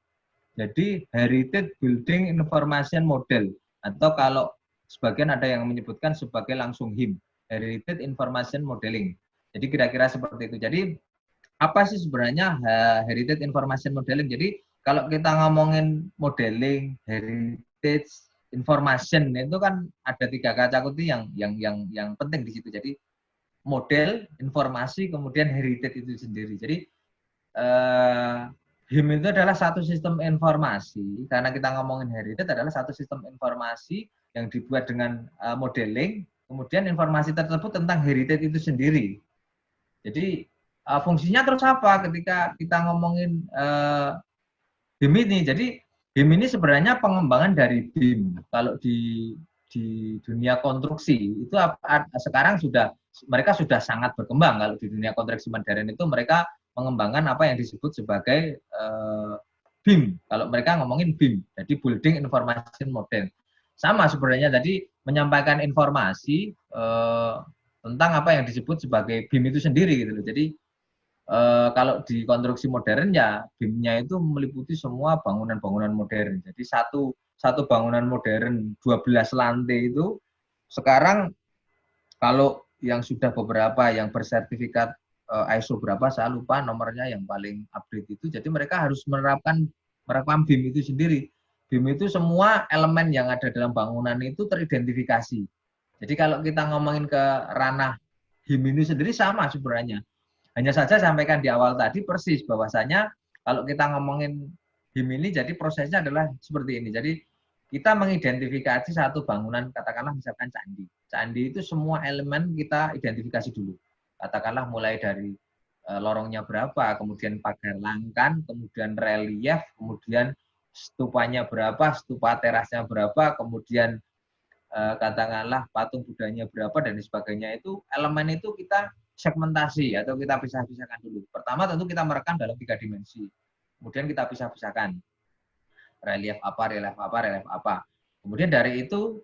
Jadi Heritage Building Information Model, atau kalau sebagian ada yang menyebutkan sebagai langsung HIM, Heritage Information Modeling. Jadi kira-kira seperti itu. Jadi apa sih sebenarnya Heritage Information Modeling? Jadi kalau kita ngomongin modeling, heritage, information, itu kan ada 3 kata kunci yang penting di situ. Jadi model, informasi, kemudian heritage itu sendiri. Jadi HIM itu adalah satu sistem informasi, karena kita ngomongin heritage adalah satu sistem informasi yang dibuat dengan modeling, kemudian informasi tersebut tentang heritage itu sendiri. Jadi fungsinya terus apa ketika kita ngomongin HIM ini? Jadi HIM ini sebenarnya pengembangan dari BIM. Kalau di dunia konstruksi itu sekarang mereka sudah sangat berkembang. Kalau di dunia konstruksi modern itu mereka mengembangkan apa yang disebut sebagai BIM. Kalau mereka ngomongin BIM, jadi Building Information Model. Sama sebenarnya tadi menyampaikan informasi tentang apa yang disebut sebagai BIM itu sendiri gitu loh. Jadi kalau di konstruksi modern ya BIM-nya itu meliputi semua bangunan-bangunan modern. Jadi satu bangunan modern 12 lantai itu sekarang kalau yang sudah beberapa yang bersertifikat ISO berapa saya lupa nomornya yang paling update itu. Jadi mereka harus menerapkan BIM itu sendiri. BIM itu semua elemen yang ada dalam bangunan itu teridentifikasi. Jadi kalau kita ngomongin ke ranah BIM ini sendiri sama sebenarnya. Hanya saja sampaikan di awal tadi persis bahwasanya kalau kita ngomongin BIM ini jadi prosesnya adalah seperti ini. Jadi kita mengidentifikasi satu bangunan, katakanlah misalkan candi. Candi itu semua elemen kita identifikasi dulu. Katakanlah mulai dari lorongnya berapa, kemudian pagar langkan, kemudian relief, kemudian stupanya berapa, stupa terasnya berapa, kemudian katakanlah patung budanya berapa dan sebagainya. Itu elemen itu kita segmentasi atau kita pisah-pisahkan dulu. Pertama tentu kita merekam dalam 3 dimensi. Kemudian kita pisah-pisahkan. Relief apa, relief apa, relief apa. Kemudian dari itu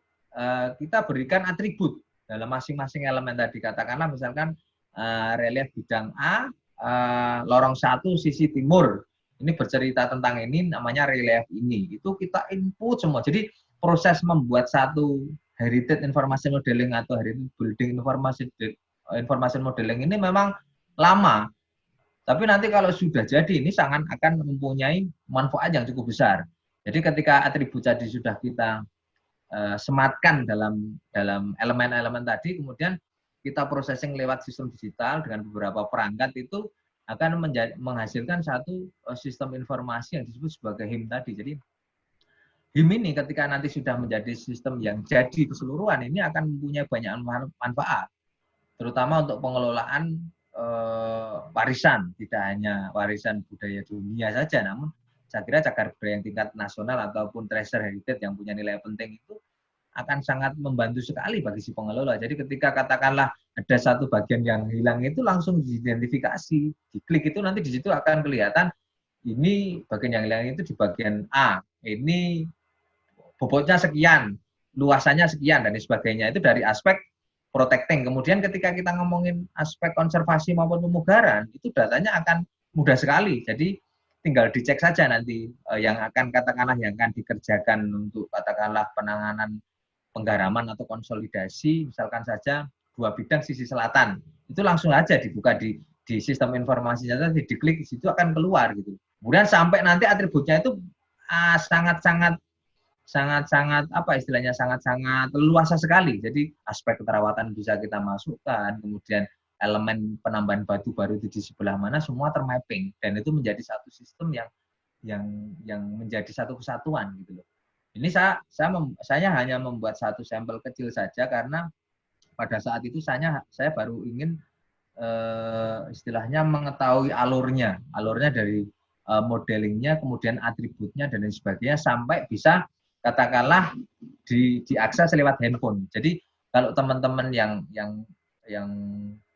kita berikan atribut dalam masing-masing elemen tadi. Katakanlah misalkan relief bidang A, lorong 1 sisi timur. Ini bercerita tentang ini, namanya relief ini. Itu kita input semua. Jadi proses membuat satu heritage information modeling atau heritage building information modeling ini memang lama. Tapi nanti kalau sudah jadi ini sangat akan mempunyai manfaat yang cukup besar. Jadi ketika atribut tadi sudah kita sematkan dalam elemen-elemen tadi, kemudian kita processing lewat sistem digital dengan beberapa perangkat itu akan menghasilkan satu sistem informasi yang disebut sebagai HIM tadi. Jadi HIM ini ketika nanti sudah menjadi sistem yang jadi keseluruhan ini akan mempunyai banyak manfaat, terutama untuk pengelolaan warisan, tidak hanya warisan budaya dunia saja, namun saya kira cagar budaya yang tingkat nasional ataupun treasure heritage yang punya nilai penting itu akan sangat membantu sekali bagi si pengelola. Jadi ketika katakanlah ada satu bagian yang hilang itu langsung diidentifikasi, diklik itu nanti di situ akan kelihatan ini bagian yang hilang itu di bagian A, ini bobotnya sekian, luasannya sekian dan sebagainya. Itu dari aspek protecting. Kemudian ketika kita ngomongin aspek konservasi maupun pemugaran, itu datanya akan mudah sekali. Jadi tinggal dicek saja nanti yang akan katakanlah yang akan dikerjakan untuk katakanlah penanganan penggaraman atau konsolidasi, misalkan saja 2 bidang sisi selatan, itu langsung aja dibuka di sistem informasinya tadi, diklik di situ akan keluar gitu. Kemudian sampai nanti atributnya itu sangat-sangat apa istilahnya sangat-sangat luas sekali. Jadi aspek keterawatan bisa kita masukkan, kemudian elemen penambahan batu baru itu di sebelah mana semua termapping dan itu menjadi satu sistem yang menjadi satu kesatuan gitu loh. Ini saya hanya membuat satu sampel kecil saja karena pada saat itu saya baru ingin istilahnya mengetahui alurnya dari modelingnya, kemudian atributnya dan lain sebagainya sampai bisa katakanlah diakses lewat handphone. Jadi kalau teman-teman yang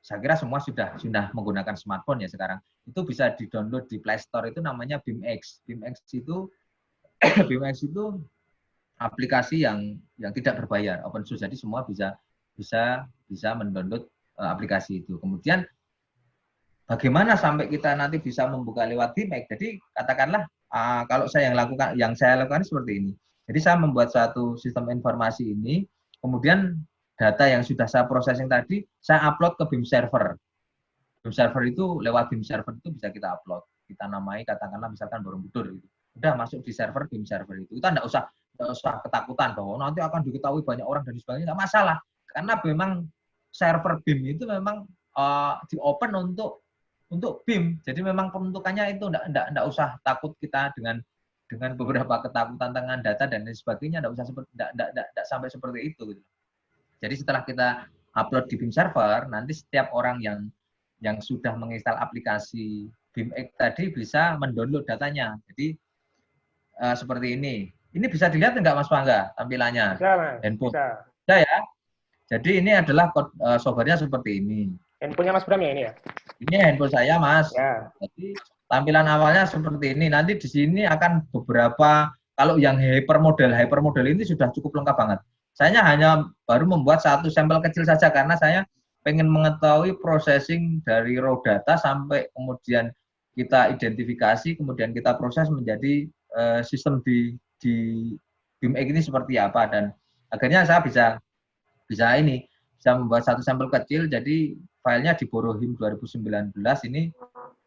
saya kira semua sudah menggunakan smartphone ya sekarang, itu bisa di-download di Play Store itu namanya BIMX. BIMX itu aplikasi yang tidak berbayar, open source. Jadi semua bisa mendownload aplikasi itu. Kemudian bagaimana sampai kita nanti bisa membuka lewat BIMX? Jadi katakanlah kalau yang saya lakukan seperti ini. Jadi saya membuat satu sistem informasi ini, kemudian data yang sudah saya processing tadi, saya upload ke BIM server. BIM server itu, lewat BIM server itu bisa kita upload. Kita namai, katakanlah misalkan Borobudur. Gitu. Udah masuk di server BIM server itu. Kita nggak usah ketakutan bahwa nanti akan diketahui banyak orang dan sebagainya. Nggak masalah. Karena memang server BIM itu memang di-open untuk BIM. Jadi memang peruntukannya itu nggak usah takut kita dengan beberapa ketakutan tentang data dan lain sebagainya, nggak sampai seperti itu. Gitu. Jadi setelah kita upload di BIM server, nanti setiap orang yang sudah menginstal aplikasi BIMX tadi bisa mendownload datanya. Jadi seperti ini. Ini bisa dilihat enggak Mas Pangga tampilannya? Bisa, Mas. Handphone. Bisa ya. Jadi ini adalah softwarenya seperti ini. Handphonenya Mas Bram ya ini ya? Ini handphone saya Mas. Ya. Jadi tampilan awalnya seperti ini. Nanti di sini akan beberapa, kalau yang hypermodel ini sudah cukup lengkap banget. Saya hanya baru membuat satu sampel kecil saja karena saya pengen mengetahui processing dari raw data sampai kemudian kita identifikasi, kemudian kita proses menjadi sistem di BIMX ini seperti apa, dan akhirnya saya bisa membuat satu sampel kecil. Jadi filenya di Borohim 2019 ini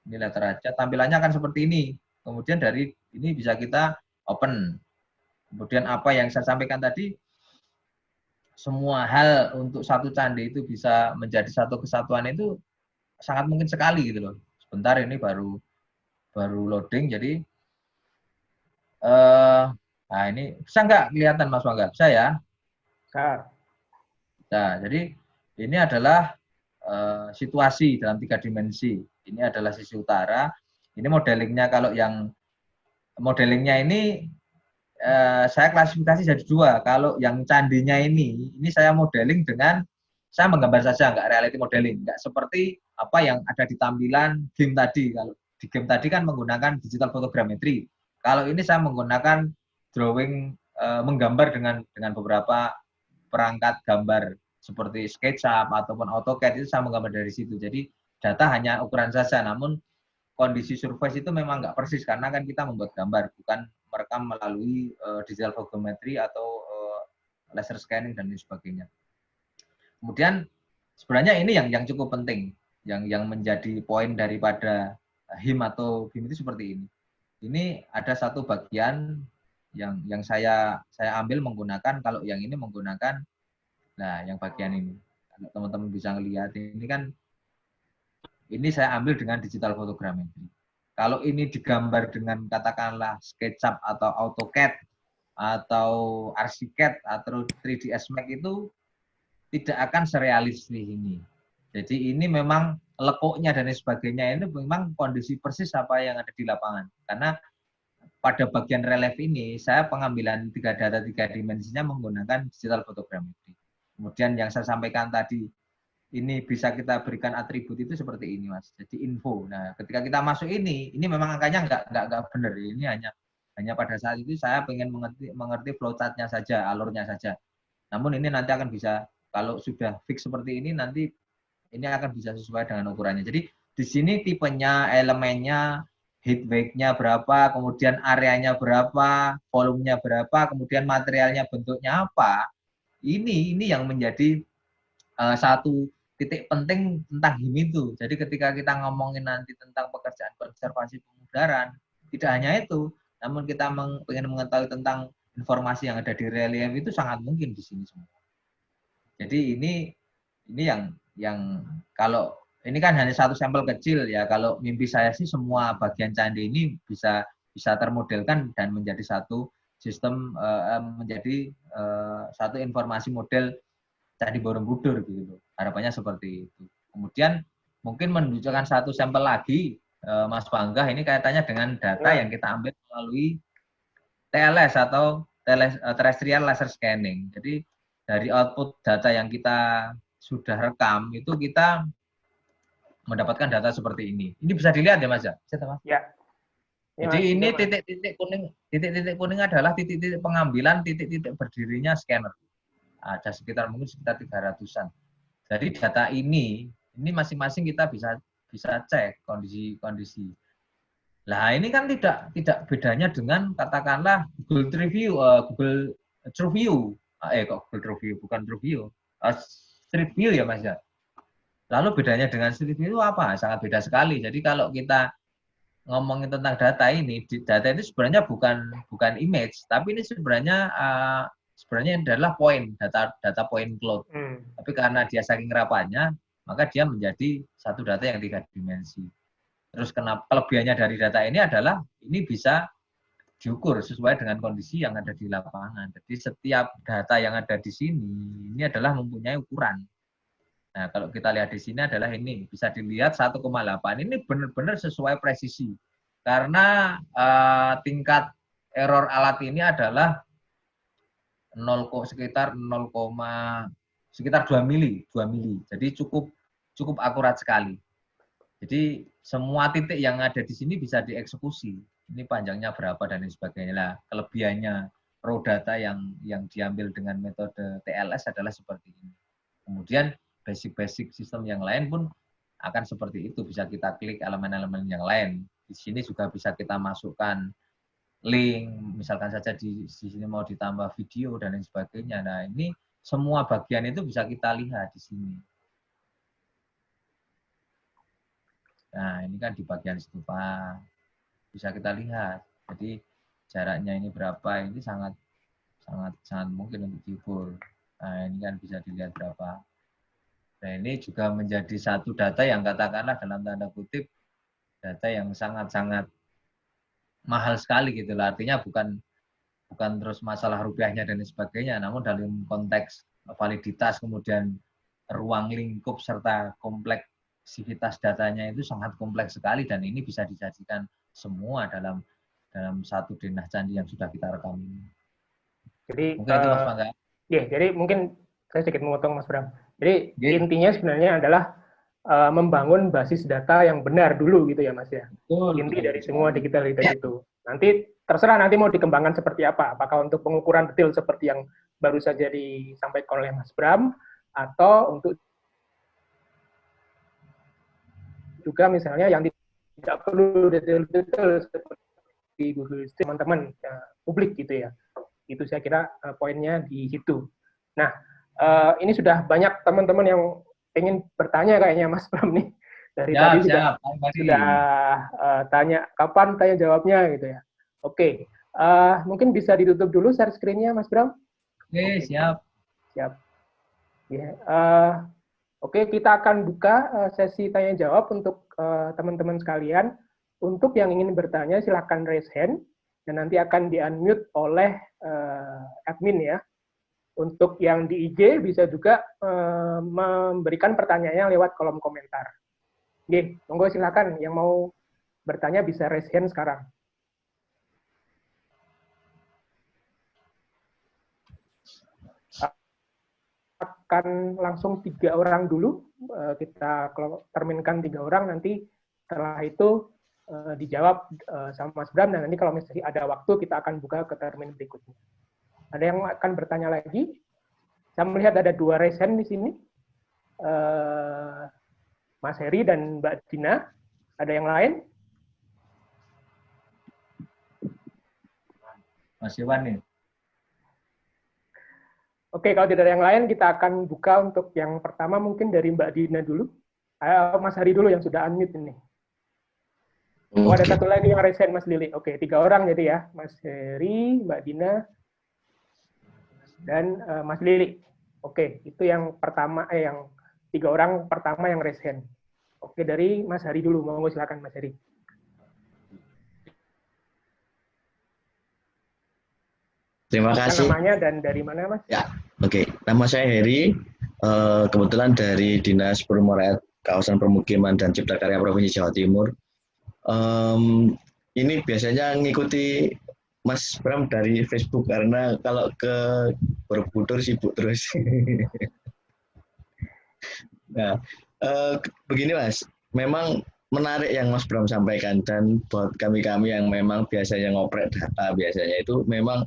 letter aja, tampilannya akan seperti ini. Kemudian dari ini bisa kita open. Kemudian apa yang saya sampaikan tadi, semua hal untuk satu candi itu bisa menjadi satu kesatuan itu sangat mungkin sekali gitu loh. Sebentar, ini baru loading. Jadi nah ini bisa nggak kelihatan Mas Wangga? Bisa ya? Bisa. Nah, jadi ini adalah situasi dalam 3 dimensi. Ini adalah sisi utara. Ini modelingnya. Kalau yang modelingnya ini saya klasifikasi jadi 2. Kalau yang candinya ini saya modeling dengan, saya menggambar saja, nggak reality modeling, nggak seperti apa yang ada di tampilan game tadi. Kalau di game tadi kan menggunakan digital photogrammetry. Kalau ini saya menggunakan drawing, menggambar dengan beberapa perangkat gambar seperti SketchUp ataupun AutoCAD, itu saya menggambar dari situ. Jadi data hanya ukuran saja, namun kondisi surface itu memang nggak persis karena kan kita membuat gambar, bukan merekam melalui digital photogrammetry atau laser scanning dan lain sebagainya. Kemudian sebenarnya ini yang cukup penting, yang menjadi poin daripada HIM atau BIM itu seperti ini. Ini ada satu bagian yang saya ambil menggunakan, kalau yang ini menggunakan, nah yang bagian ini, kalau teman-teman bisa melihat ini kan, ini saya ambil dengan digital photogrammetry. Kalau ini digambar dengan katakanlah SketchUp atau AutoCAD atau Archicad atau 3ds Max itu tidak akan serealistis ini. Jadi ini memang lekuknya dan sebagainya ini memang kondisi persis apa yang ada di lapangan. Karena pada bagian relief ini saya pengambilan data 3 dimensinya menggunakan digital photogrammetry. Kemudian yang saya sampaikan tadi, ini bisa kita berikan atribut itu seperti ini Mas. Jadi info. Nah, ketika kita masuk ini memang angkanya nggak benar. Ini hanya pada saat itu saya pengen mengerti flowchart-nya saja, alurnya saja. Namun ini nanti akan bisa, kalau sudah fix seperti ini, nanti ini akan bisa sesuai dengan ukurannya. Jadi di sini tipenya, elemennya, heat weight-nya berapa, kemudian areanya berapa, volumenya berapa, kemudian materialnya bentuknya apa. Ini yang menjadi satu titik penting tentang HIM itu. Jadi ketika kita ngomongin nanti tentang pekerjaan konservasi pemudaran, tidak hanya itu, namun kita ingin mengetahui tentang informasi yang ada di relief itu sangat mungkin di sini semua. Jadi ini yang kalau ini kan hanya satu sampel kecil ya. Kalau mimpi saya sih semua bagian candi ini bisa termodelkan dan menjadi satu sistem, menjadi satu informasi model Candi Borobudur gitu. Harapannya seperti itu. Kemudian mungkin menunjukkan satu sampel lagi, Mas Bangga, ini kaitannya dengan data yang kita ambil melalui TLS atau terrestrial laser scanning. Jadi dari output data yang kita sudah rekam itu kita mendapatkan data seperti ini. Ini bisa dilihat ya Mas ya? Ya. Jadi ini titik-titik kuning adalah titik-titik pengambilan, titik-titik berdirinya scanner. Ada sekitar 300-an. Jadi data ini masing-masing kita bisa cek kondisi. Nah, ini kan tidak bedanya dengan katakanlah Google Tree View, Google True View. Google True View, bukan True View. Street View ya Mas ya. Lalu bedanya dengan Street View apa? Sangat beda sekali. Jadi kalau kita ngomongin tentang data ini itu sebenarnya bukan image, tapi ini sebenarnya adalah data point cloud. Tapi karena dia saking rapatnya, maka dia menjadi satu data yang 3 dimensi. Terus kenapa kelebihannya dari data ini adalah ini bisa diukur sesuai dengan kondisi yang ada di lapangan. Jadi setiap data yang ada di sini ini adalah mempunyai ukuran. Nah, kalau kita lihat di sini adalah ini bisa dilihat 1,8. Ini benar-benar sesuai presisi. Karena tingkat error alat ini adalah sekitar 2 mili. Jadi cukup akurat sekali. Jadi semua titik yang ada di sini bisa dieksekusi. Ini panjangnya berapa dan lain sebagainya. Nah, kelebihannya raw data yang diambil dengan metode TLS adalah seperti ini. Kemudian basic sistem yang lain pun akan seperti itu. Bisa kita klik elemen-elemen yang lain. Di sini juga bisa kita masukkan link, misalkan saja di sini mau ditambah video dan lain sebagainya. Nah, ini semua bagian itu bisa kita lihat di sini. Nah, ini kan di bagian stupa bisa kita lihat. Jadi jaraknya ini berapa, ini sangat mungkin untuk diukur. Nah, ini kan bisa dilihat berapa. Nah, ini juga menjadi satu data yang katakanlah dalam tanda kutip data yang sangat-sangat mahal sekali gitu lah. Artinya bukan terus masalah rupiahnya dan sebagainya, namun dalam konteks validitas kemudian ruang lingkup serta kompleksitas datanya itu sangat kompleks sekali dan ini bisa dijadikan semua dalam satu denah candi yang sudah kita rekam ini. Jadi mungkin itu Mas Mangga. Jadi mungkin saya sedikit memotong Mas Bram. Jadi intinya sebenarnya adalah membangun basis data yang benar dulu gitu ya Mas ya. Inti dari semua digital heritage itu. Nanti terserah nanti mau dikembangkan seperti apa. Apakah untuk pengukuran detail seperti yang baru saja disampaikan oleh Mas Bram atau untuk juga misalnya yang tidak perlu detail-detail seperti Google teman-teman publik gitu ya. Itu saya kira poinnya di situ. Nah, ini sudah banyak teman-teman yang ingin bertanya kayaknya Mas Bram nih. Dari tadi sudah tanya kapan tanya jawabnya gitu ya. Oke, mungkin bisa ditutup dulu share screen-nya Mas Bram. Oke, siap. Ya, Oke, kita akan buka sesi tanya jawab untuk teman-teman sekalian. Untuk yang ingin bertanya silakan raise hand dan nanti akan di-unmute oleh admin ya. Untuk yang di IG bisa juga memberikan pertanyaannya lewat kolom komentar. Oke, monggo silakan yang mau bertanya bisa raise hand sekarang. Akan langsung 3 orang dulu, kita terminkan 3 orang, nanti setelah itu dijawab sama Mas Bram, dan nanti kalau misalnya ada waktu kita akan buka ke termin berikutnya. Ada yang akan bertanya lagi? Saya melihat ada 2 raise hand di sini, Mas Heri dan Mbak Dina. Ada yang lain? Mas Iwan nih. Oke, kalau tidak ada yang lain, kita akan buka untuk yang pertama mungkin dari Mbak Dina dulu. Mas Hari dulu yang sudah unmute ini. Oh, ada satu lagi yang raise hand, Mas Lili. Oke, 3 orang jadi ya. Mas Heri, Mbak Dina, dan Mas Lili. Oke, itu yang pertama, yang 3 orang pertama yang raise hand. Oke, dari Mas Hari dulu. Monggo silakan Mas Hari. Terima kasih. Namanya dan dari mana, Mas? Ya, oke. Nama saya Heri. Kebetulan dari Dinas Perumahan Kawasan Permukiman dan Cipta Karya Provinsi Jawa Timur. Ini biasanya ngikuti Mas Bram dari Facebook karena kalau ke Borobudur sibuk terus. Nah, begini Mas, memang menarik yang Mas Bram sampaikan dan buat kami-kami yang memang biasanya ngoprek data biasanya itu memang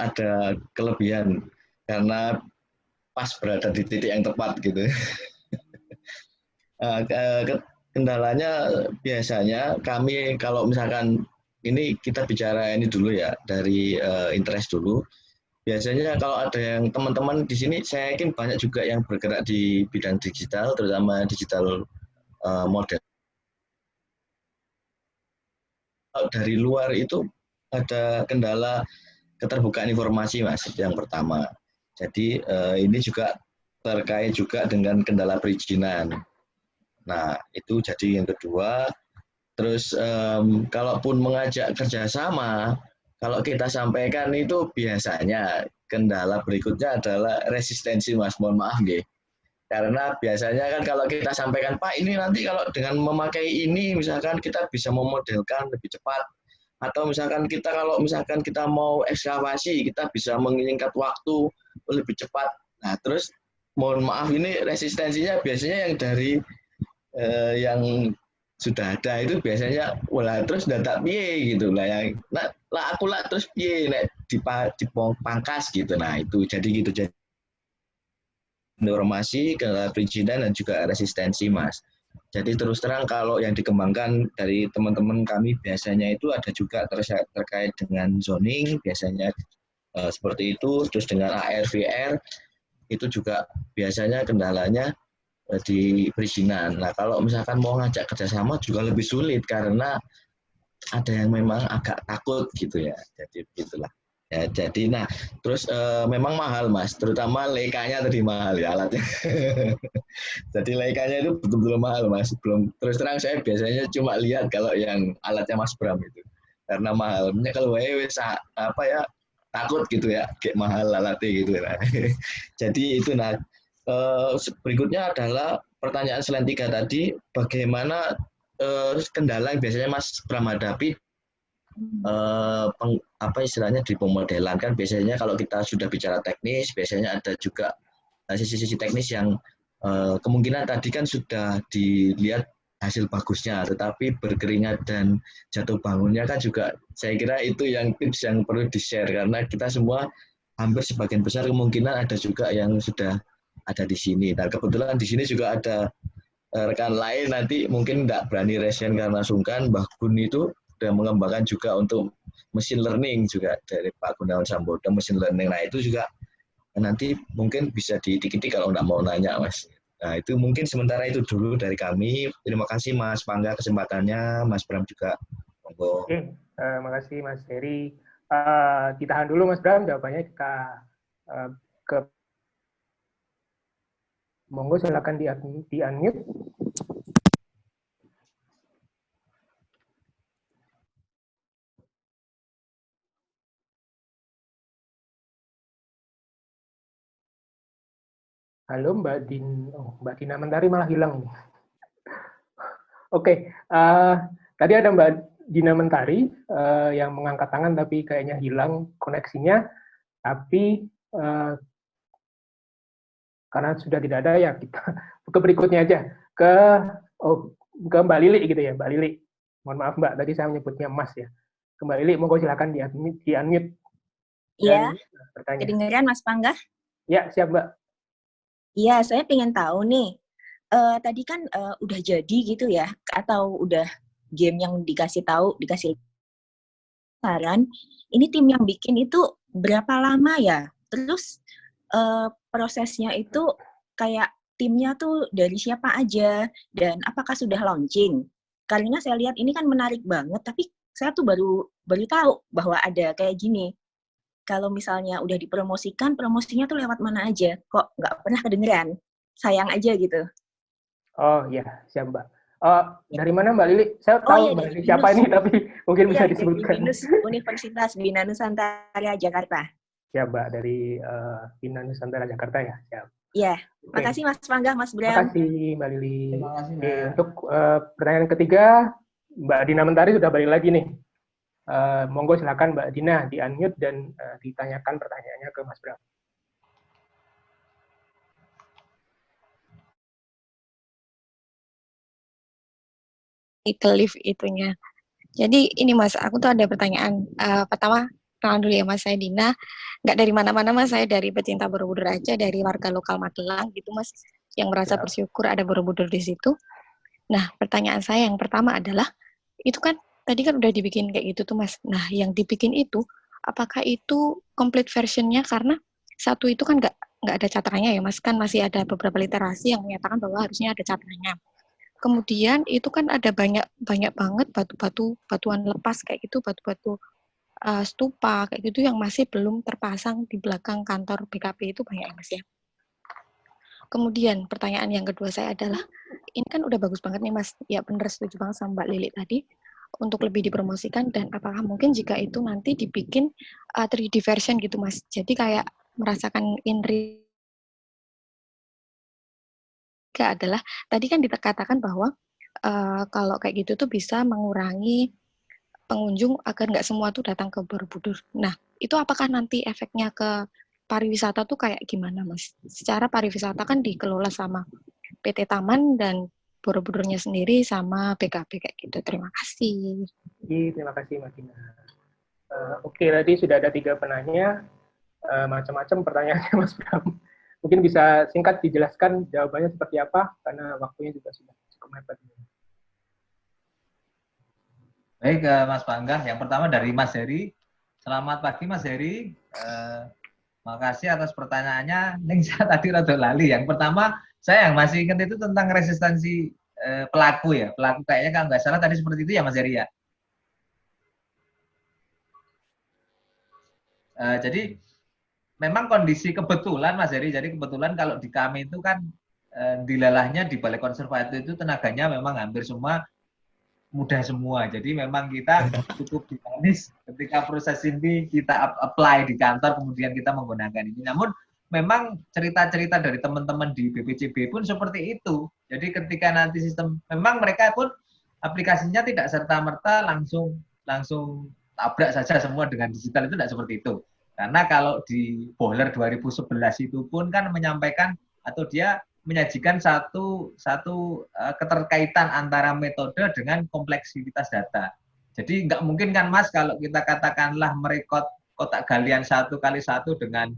ada kelebihan karena pas berada di titik yang tepat gitu. Kendalanya biasanya kami kalau misalkan ini kita bicara ini dulu ya dari interest dulu. Biasanya kalau ada yang teman-teman di sini saya yakin banyak juga yang bergerak di bidang digital terutama digital model. Dari luar itu ada kendala keterbukaan informasi Mas, itu yang pertama. Jadi ini juga terkait juga dengan kendala perizinan. Nah itu jadi yang kedua. Terus kalaupun mengajak kerjasama, kalau kita sampaikan itu biasanya kendala berikutnya adalah resistensi Mas, mohon maaf nggih. Karena biasanya kan kalau kita sampaikan Pak ini nanti kalau dengan memakai ini misalkan kita bisa memodelkan lebih cepat. Atau misalkan kita mau ekskavasi, kita bisa mengikat waktu lebih cepat. Nah, terus mohon maaf ini resistensinya biasanya yang dari yang sudah ada itu biasanya wala terus data piye gitu lah yang lah aku lah terus piye nek dipangkas gitu. Nah, itu jadi gitu. informasi, kendala perizinan, dan juga resistensi, Mas. Jadi terus terang kalau yang dikembangkan dari teman-teman kami biasanya itu ada juga terkait dengan zoning, biasanya seperti itu, terus dengan AR/VR, itu juga biasanya kendalanya di perizinan. Nah, kalau misalkan mau ngajak kerjasama juga lebih sulit karena ada yang memang agak takut gitu ya. Jadi begitulah. Ya, jadi terus memang mahal Mas, terutama Leica-nya tadi mahal ya alatnya. Jadi Leica-nya itu betul-betul mahal Mas. Belum terus terang saya biasanya cuma lihat kalau yang alatnya Mas Bram itu. Karena mahal. Kalau apa ya takut gitu ya, kayak mahal alatnya gitu. Nah. Jadi itu berikutnya adalah pertanyaan selain 3 tadi, bagaimana kendala yang biasanya Mas Bram hadapi apa istilahnya di pemodelan kan biasanya kalau kita sudah bicara teknis biasanya ada juga sisi-sisi teknis yang kemungkinan tadi kan sudah dilihat hasil bagusnya tetapi berkeringat dan jatuh bangunnya kan juga saya kira itu yang tips yang perlu di-share karena kita semua hampir sebagian besar kemungkinan ada juga yang sudah ada di sini. Nah kebetulan di sini juga ada rekan lain nanti mungkin nggak berani resen karena sungkan, Mbah Gun itu sudah mengembangkan juga untuk machine learning juga dari Pak Gunawan Sambodo machine learning. Nah itu juga nanti mungkin bisa dikit-dikit kalau nggak mau nanya Mas. Nah itu mungkin sementara itu dulu dari kami. Terima kasih Mas Pangga kesempatannya, Mas Bram juga. Monggo. Oke, makasih Mas Heri. Ditahan dulu Mas Bram, jawabannya kita ke monggo silakan di-unmute. Halo Mbak Dina Mentari malah hilang. Oke, tadi ada Mbak Dina Mentari yang mengangkat tangan tapi kayaknya hilang koneksinya. Tapi karena sudah tidak ada ya kita ke berikutnya aja ke Mbak Lili gitu ya, Mbak Lili. Mohon maaf Mbak, tadi saya menyebutnya Mas ya. Ke Mbak Lili, monggo silakan di-unmute. Iya, bertanya. kedengeran Mas Pangga? Ya, siap Mbak. Iya, saya pengen tahu nih. Tadi kan udah jadi gitu ya, atau udah game yang dikasih saran. Ini tim yang bikin itu berapa lama ya? Terus prosesnya itu kayak timnya tuh dari siapa aja dan apakah sudah launching? Karena saya lihat ini kan menarik banget, tapi saya tuh baru tahu bahwa ada kayak gini. Kalau misalnya udah dipromosikan, promosinya tuh lewat mana aja? Kok nggak pernah kedengeran? Sayang aja gitu. Oh iya, siap Mbak. Dari mana Mbak Lili? Saya tahu Mbak Lili siapa ini, tapi mungkin bisa disebutkan. Dari Universitas Bina Nusantara Jakarta. Siap Mbak, dari Bina Nusantara Jakarta ya? Siap. Iya, makasih Mas Pangga, Mas Bram. Terima kasih Mbak Lili. Terima kasih Mbak. Oke, untuk pertanyaan ketiga, Mbak Dina Mentari sudah balik lagi nih. Monggo silakan Mbak Dina di-unmute dan ditanyakan pertanyaannya ke Mas Bram. Ke lift itunya. Jadi ini Mas, aku tuh ada pertanyaan. Pertama, kenalan dulu ya Mas, saya Dina. Nggak dari mana-mana Mas, saya dari pecinta Borobudur aja, dari warga lokal Magelang gitu Mas, yang merasa bersyukur ada Borobudur di situ. Nah, pertanyaan saya yang pertama adalah, itu kan tadi kan udah dibikin kayak gitu tuh Mas. Nah, yang dibikin itu, apakah itu complete versionnya? Karena satu itu kan nggak ada catarannya ya Mas, kan masih ada beberapa literasi yang menyatakan bahwa harusnya ada catarannya. Kemudian itu kan ada banyak banget batuan lepas kayak gitu, batu-batu stupa kayak gitu yang masih belum terpasang di belakang kantor BKP itu banyak ya Mas ya. Kemudian pertanyaan yang kedua saya adalah, ini kan udah bagus banget nih Mas, ya bener setuju banget sama Mbak Lili tadi, untuk lebih dipromosikan dan apakah mungkin jika itu nanti dibikin 3D version gitu Mas, jadi kayak merasakan in real adalah, tadi kan dikatakan bahwa kalau kayak gitu tuh bisa mengurangi pengunjung agar nggak semua tuh datang ke Borobudur. Nah, itu apakah nanti efeknya ke pariwisata tuh kayak gimana Mas? Secara pariwisata kan dikelola sama PT Taman dan Borobudurnya sendiri sama BKP kayak gitu. Terima kasih. Terima kasih Mbak Dina. Oke, tadi sudah ada 3 penanya, macam-macam pertanyaannya Mas Bram. Mungkin bisa singkat dijelaskan jawabannya seperti apa, karena waktunya juga sudah cukup mepet. Baik, Mas Pangga. Yang pertama dari Mas Heri. Selamat pagi, Mas Heri. Makasih atas pertanyaannya. Ning saya tadi rada lali. Yang pertama, saya yang masih ingat itu tentang resistensi pelaku ya. Pelaku kayaknya kalau nggak salah tadi seperti itu ya, Mas Heri ya. Jadi memang kondisi kebetulan, Mas Heri. Jadi kebetulan kalau di kami itu kan dilalahnya di Balai Konservasi itu tenaganya memang hampir semua mudah semua. Jadi memang kita cukup dinamis ketika proses ini kita apply di kantor, kemudian kita menggunakan ini. Namun memang cerita-cerita dari teman-teman di BPCB pun seperti itu. Jadi ketika nanti sistem, memang mereka pun aplikasinya tidak serta-merta langsung tabrak saja semua dengan digital, itu tidak seperti itu. Karena kalau di Bohler 2011 itu pun kan menyampaikan atau dia menyajikan satu keterkaitan antara metode dengan kompleksitas data. Jadi nggak mungkin kan Mas kalau kita katakanlah merekod kotak galian 1x1 dengan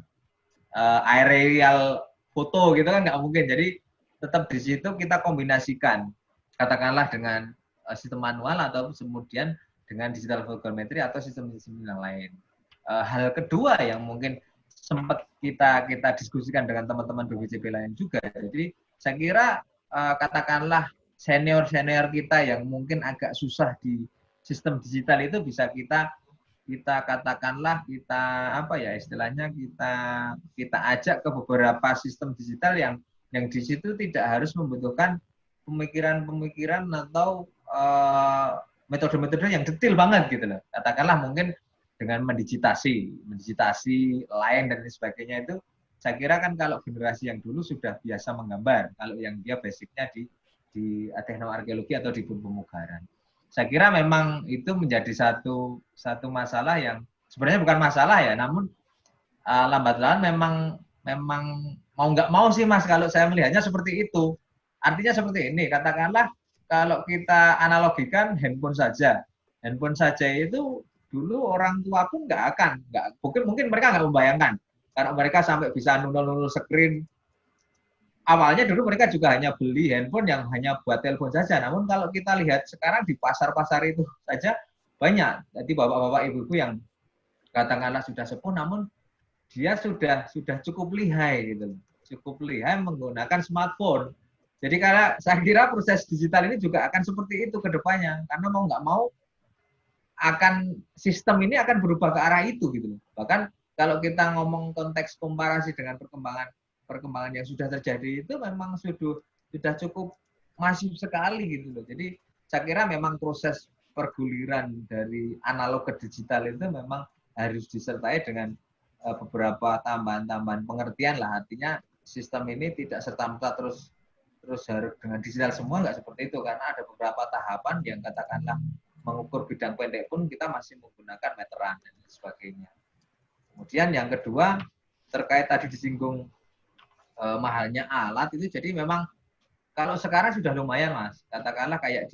aerial foto gitu kan nggak mungkin. Jadi tetap di situ kita kombinasikan katakanlah dengan sistem manual atau kemudian dengan digital photogrammetry atau sistem-sistem yang lain. Hal kedua yang mungkin sempat kita diskusikan dengan teman-teman BPCB lain juga. Jadi saya kira katakanlah senior kita yang mungkin agak susah di sistem digital itu bisa kita katakanlah apa ya istilahnya kita ajak ke beberapa sistem digital yang di situ tidak harus membutuhkan pemikiran atau metode-metode yang detail banget gitu loh. Katakanlah mungkin dengan mendigitasi lain dan sebagainya itu, saya kira kan kalau generasi yang dulu sudah biasa menggambar, kalau yang dia basicnya di teknoarkeologi atau di pemugaran. Saya kira memang itu menjadi satu masalah yang sebenarnya bukan masalah ya, namun lambat laun memang mau nggak mau sih Mas, kalau saya melihatnya seperti itu. Artinya seperti ini, katakanlah kalau kita analogikan handphone saja itu dulu orang tua pun mungkin mereka nggak membayangkan karena mereka sampai bisa nunul screen. Awalnya dulu mereka juga hanya beli handphone yang hanya buat telepon saja. Namun kalau kita lihat sekarang di pasar-pasar itu saja banyak. Jadi bapak-bapak ibu-ibu yang katakanlah sudah sepuh, namun dia sudah cukup lihai gitu, cukup lihai menggunakan smartphone. Jadi karena saya kira proses digital ini juga akan seperti itu ke depannya, karena mau nggak mau sistem ini akan berubah ke arah itu gitu. Bahkan kalau kita ngomong konteks komparasi dengan perkembangan yang sudah terjadi itu memang sudah cukup masif sekali gitu loh. Jadi saya kira memang proses perguliran dari analog ke digital itu memang harus disertai dengan beberapa tambahan-tambahan pengertian lah. Artinya sistem ini tidak serta-merta terus harus dengan digital semua, nggak seperti itu, karena ada beberapa tahapan yang katakanlah mengukur bidang pendek pun kita masih menggunakan meteran dan sebagainya. Kemudian yang kedua terkait tadi disinggung mahalnya alat itu, jadi memang kalau sekarang sudah lumayan Mas, katakanlah kayak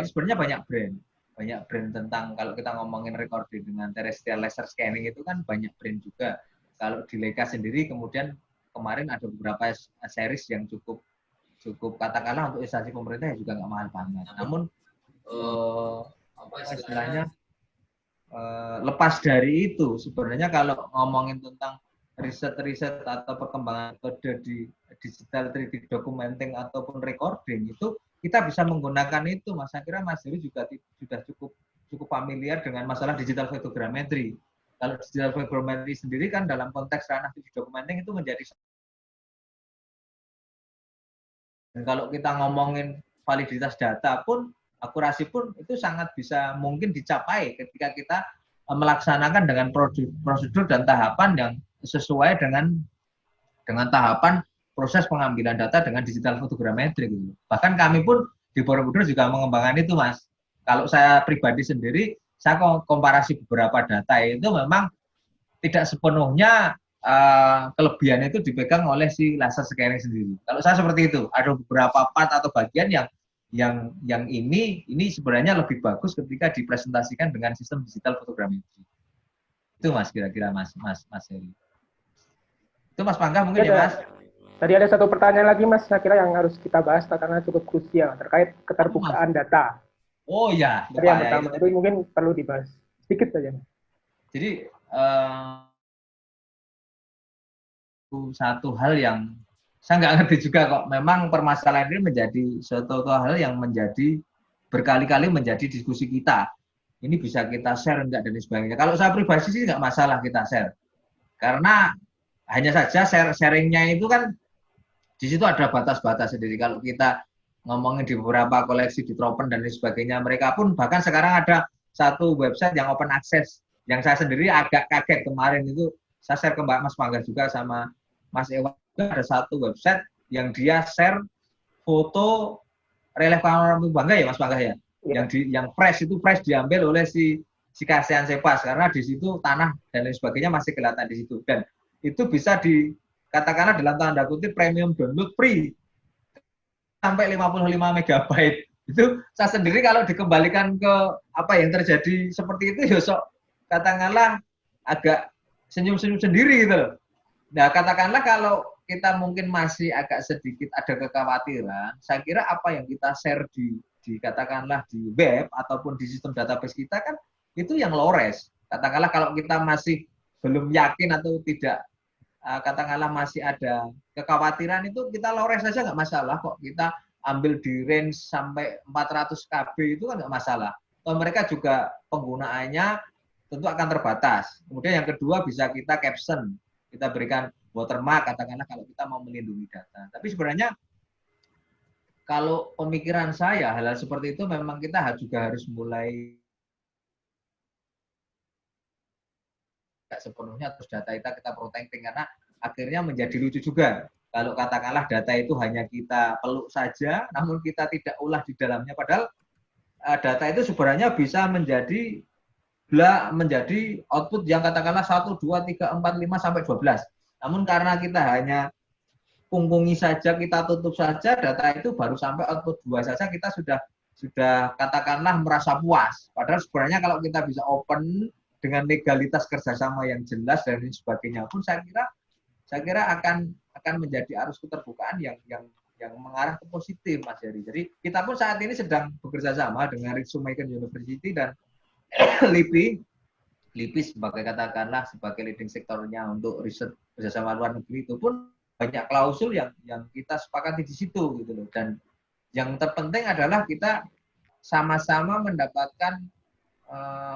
sebenarnya banyak brand tentang kalau kita ngomongin recording dengan terrestrial laser scanning itu kan banyak brand juga. Kalau di Leica sendiri kemudian kemarin ada beberapa series yang cukup katakanlah untuk instansi pemerintah juga nggak mahal banget. Namun istilahnya lepas dari itu sebenarnya kalau ngomongin tentang riset atau perkembangan metode di digital 3D documenting ataupun recording itu kita bisa menggunakan itu. Mas, saya kira Mas Heri juga sudah cukup familiar dengan masalah digital photogrammetry. Kalau digital photogrammetry sendiri kan dalam konteks ranah 3D documenting itu menjadi, dan kalau kita ngomongin validitas data pun, akurasi pun itu sangat bisa mungkin dicapai ketika kita melaksanakan dengan prosedur dan tahapan yang sesuai dengan tahapan proses pengambilan data dengan digital photogrammetry gitu. Bahkan kami pun di Borobudur juga mengembangkan itu Mas. Kalau saya pribadi sendiri, saya komparasi beberapa data itu memang tidak sepenuhnya kelebihan itu dipegang oleh si laser scanning sendiri. Kalau saya seperti itu, ada beberapa part atau bagian yang ini sebenarnya lebih bagus ketika dipresentasikan dengan sistem digital photogrammetry. Itu Mas, kira-kira Mas Heri. Itu Mas Pangga mungkin ya Ada. Mas. Tadi ada satu pertanyaan lagi Mas, saya kira yang harus kita bahas karena cukup krusial terkait keterbukaan data. Oh ya, Tadi lupa yang ya. pertama itu mungkin perlu dibahas sedikit saja. Jadi satu hal yang saya nggak ngerti juga kok. Memang permasalahan ini menjadi suatu hal yang menjadi berkali-kali menjadi diskusi kita. Ini bisa kita share enggak dan sebagainya. Kalau saya pribadi sih nggak masalah kita share. Karena hanya saja sharingnya itu kan di situ ada batas-batas sendiri. Kalau kita ngomongin di beberapa koleksi di Tropen dan lain sebagainya, mereka pun bahkan sekarang ada satu website yang open access. Yang saya sendiri agak kaget kemarin itu, saya share ke Mbak Mas Pangga juga sama Mas Ewan, ada satu website yang dia share foto relief Kamar Bangga ya Mas Pangga ya. Ya. Yang fresh itu fresh diambil oleh si Kasihan Sepas karena di situ tanah dan lain sebagainya masih kelihatan di situ, dan itu bisa dikatakanlah dalam tanda kutip premium download free sampai 55 MB. Itu saya sendiri kalau dikembalikan ke apa yang terjadi seperti itu ya sok katakanlah agak senyum-senyum sendiri gitu loh. Nah, katakanlah kalau kita mungkin masih agak sedikit ada kekhawatiran, saya kira apa yang kita share di katakanlah di web ataupun di sistem database kita kan itu yang low res. Katakanlah kalau kita masih belum yakin atau tidak, katakanlah masih ada kekhawatiran, itu kita low res saja nggak masalah kok. Kita ambil di range sampai 400 KB itu kan nggak masalah. Atau mereka juga penggunaannya tentu akan terbatas. Kemudian yang kedua bisa kita caption, kita berikan watermark katakanlah kalau kita mau melindungi data. Tapi sebenarnya kalau pemikiran saya hal-hal seperti itu memang kita juga harus mulai tidak sepenuhnya terus data kita protecting, karena akhirnya menjadi lucu juga kalau katakanlah data itu hanya kita peluk saja namun kita tidak ulah di dalamnya, padahal data itu sebenarnya bisa menjadi output yang katakanlah 1, 2, 3, 4, 5 sampai 12. Namun karena kita hanya pungkungi saja, kita tutup saja, data itu baru sampai output 2 saja kita sudah katakanlah merasa puas. Padahal sebenarnya kalau kita bisa open dengan legalitas kerjasama yang jelas dan lain sebagainya pun saya kira akan menjadi arus keterbukaan yang mengarah ke positif, Mas Heri. Jadi kita pun saat ini sedang bekerja sama dengan Ritsumaken University dan LIPI sebagai katakanlah sebagai leading sektornya untuk riset kerjasama luar negeri, itu pun banyak klausul yang kita sepakati di situ gitu loh. Dan yang terpenting adalah kita sama-sama mendapatkan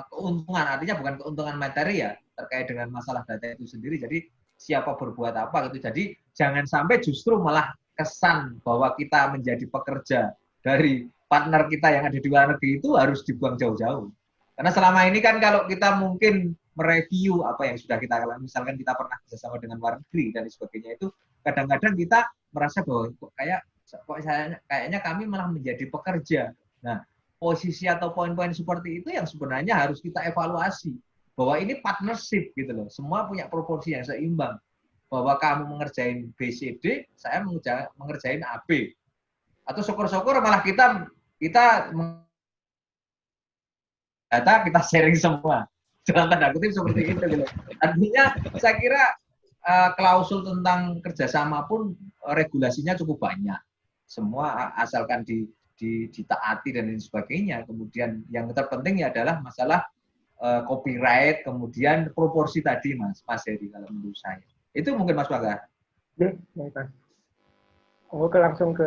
keuntungan, artinya bukan keuntungan materi ya terkait dengan masalah data itu sendiri. Jadi siapa berbuat apa gitu. Jadi jangan sampai justru malah kesan bahwa kita menjadi pekerja dari partner kita yang ada di luar negeri itu harus dibuang jauh-jauh. Karena selama ini kan kalau kita mungkin mereview apa yang sudah kita lakukan, misalkan kita pernah bersama dengan luar negeri dan sebagainya, itu kadang-kadang kita merasa bahwa kayaknya kami malah menjadi pekerja. Nah, posisi atau poin-poin seperti itu yang sebenarnya harus kita evaluasi bahwa ini partnership gitu loh, semua punya proporsi yang seimbang, bahwa kamu mengerjain BCD, saya mengerjain AB, atau syukur-syukur malah kita data kita sharing semua dalam tanda kutip seperti itu gitu. Artinya saya kira klausul tentang kerjasama pun regulasinya cukup banyak, semua asalkan ditaati dan lain sebagainya. Kemudian yang terpenting adalah masalah copyright, kemudian proporsi tadi Mas Heri kalau menurut saya. Itu mungkin Mas Pangga. Oke, baik Mas. Oke, langsung ke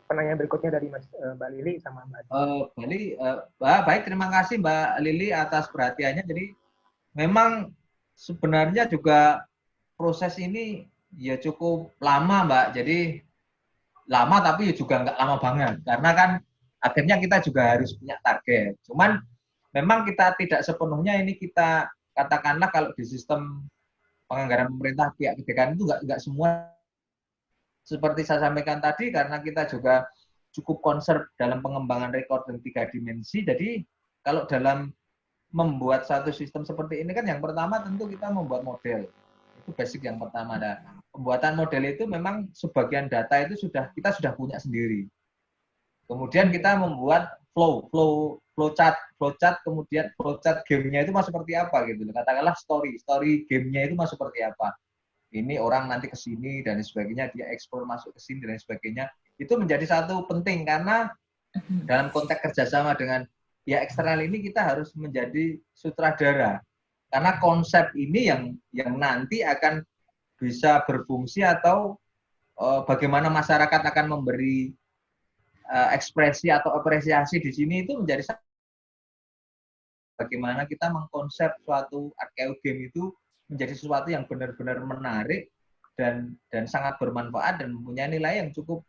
penanya berikutnya dari Mbak Lili sama Mbak Lili. Baik, terima kasih Mbak Lili atas perhatiannya. Jadi memang sebenarnya juga proses ini ya cukup lama Mbak. Jadi lama tapi juga nggak lama banget, karena kan akhirnya kita juga harus punya target. Cuman memang kita tidak sepenuhnya ini kita katakanlah kalau di sistem penganggaran pemerintah pihak kebijakan itu nggak semua seperti saya sampaikan tadi, karena kita juga cukup concern dalam pengembangan rekor dan 3 dimensi. Jadi kalau dalam membuat satu sistem seperti ini kan yang pertama tentu kita membuat model. Itu basic yang pertama. Nah, pembuatan model itu memang sebagian data itu kita sudah punya sendiri. Kemudian kita membuat flowchart, kemudian flowchart gamenya itu seperti apa gitu. Katakanlah story gamenya itu seperti apa. ini orang nanti ke sini dan sebagainya, dia ekspor masuk ke sini dan sebagainya. Itu menjadi satu penting karena dalam konteks kerjasama dengan pihak eksternal ini kita harus menjadi sutradara. Karena konsep ini yang nanti akan bisa berfungsi atau bagaimana masyarakat akan memberi ekspresi atau apresiasi di sini itu menjadi bagaimana kita mengkonsep suatu arcade game itu menjadi sesuatu yang benar-benar menarik dan sangat bermanfaat dan mempunyai nilai yang cukup